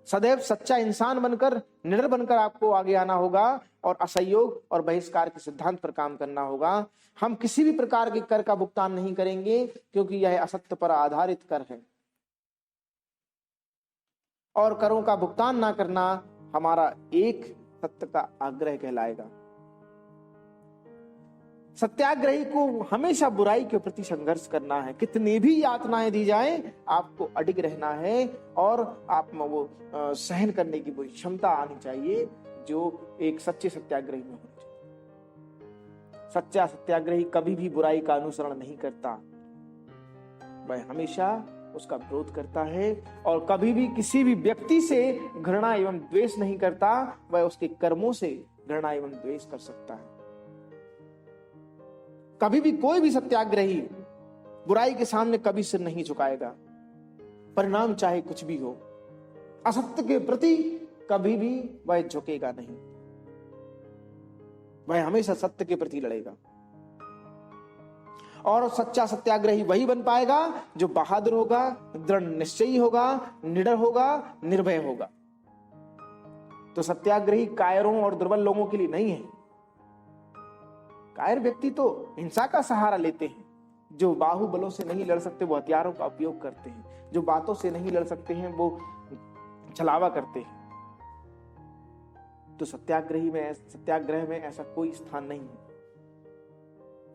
सदैव सच्चा इंसान बनकर, निडर बनकर आपको आगे आना होगा और असहयोग और बहिष्कार के सिद्धांत पर काम करना होगा। हम किसी भी प्रकार के कर का भुगतान नहीं करेंगे क्योंकि यह असत्य पर आधारित कर है, और करों का भुगतान ना करना हमारा एक सत्य का आग्रह कहलाएगा। सत्याग्रही को हमेशा बुराई के प्रति संघर्ष करना है, कितनी भी यातनाएं दी जाएं, आपको अडिग रहना है और आप में वो सहन करने की वो क्षमता आनी चाहिए जो एक सच्चे सत्याग्रही में होनी चाहिए। सच्चा सत्याग्रही कभी भी बुराई का अनुसरण नहीं करता, वह हमेशा उसका विरोध करता है और कभी भी किसी भी व्यक्ति से घृणा एवं द्वेष नहीं करता, वह उसके कर्मों से घृणा एवं द्वेष कर सकता है। कभी भी कोई भी सत्याग्रही बुराई के सामने कभी सिर नहीं झुकाएगा, परिणाम चाहे कुछ भी हो। असत्य के प्रति कभी भी वह झुकेगा नहीं, वह हमेशा सत्य के प्रति लड़ेगा। और सच्चा सत्याग्रही वही बन पाएगा जो बहादुर होगा, दृढ़ निश्चयी होगा, निडर होगा, निर्भय होगा। तो सत्याग्रही कायरों और दुर्बल लोगों के लिए नहीं है। कायर व्यक्ति तो हिंसा का सहारा लेते हैं, जो बाहुबलों से नहीं लड़ सकते वो हथियारों का उपयोग करते हैं, जो बातों से नहीं लड़ सकते हैं वो छलावा करते हैं। तो सत्याग्रह में ऐसा कोई स्थान नहीं है।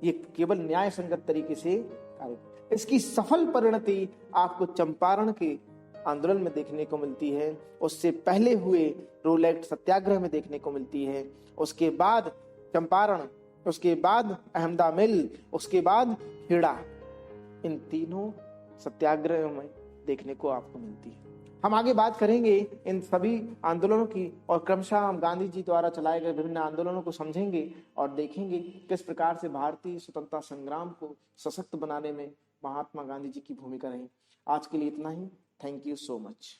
ये केवल न्याय संगत तरीके से कार्य। इसकी सफल परिणति आपको चंपारण के आंदोलन में देखने को मिलती है, उससे पहले हुए रोलेट सत्याग्रह में देखने को मिलती है, उसके बाद चंपारण, उसके बाद अहमदा मिल, उसके बाद खेड़ा, इन तीनों सत्याग्रह में देखने को आपको मिलती है। हम आगे बात करेंगे इन सभी आंदोलनों की और क्रमशः हम गांधी जी द्वारा चलाए गए विभिन्न आंदोलनों को समझेंगे और देखेंगे किस प्रकार से भारतीय स्वतंत्रता संग्राम को सशक्त बनाने में महात्मा गांधी जी की भूमिका रही। आज के लिए इतना ही। Thank you so much.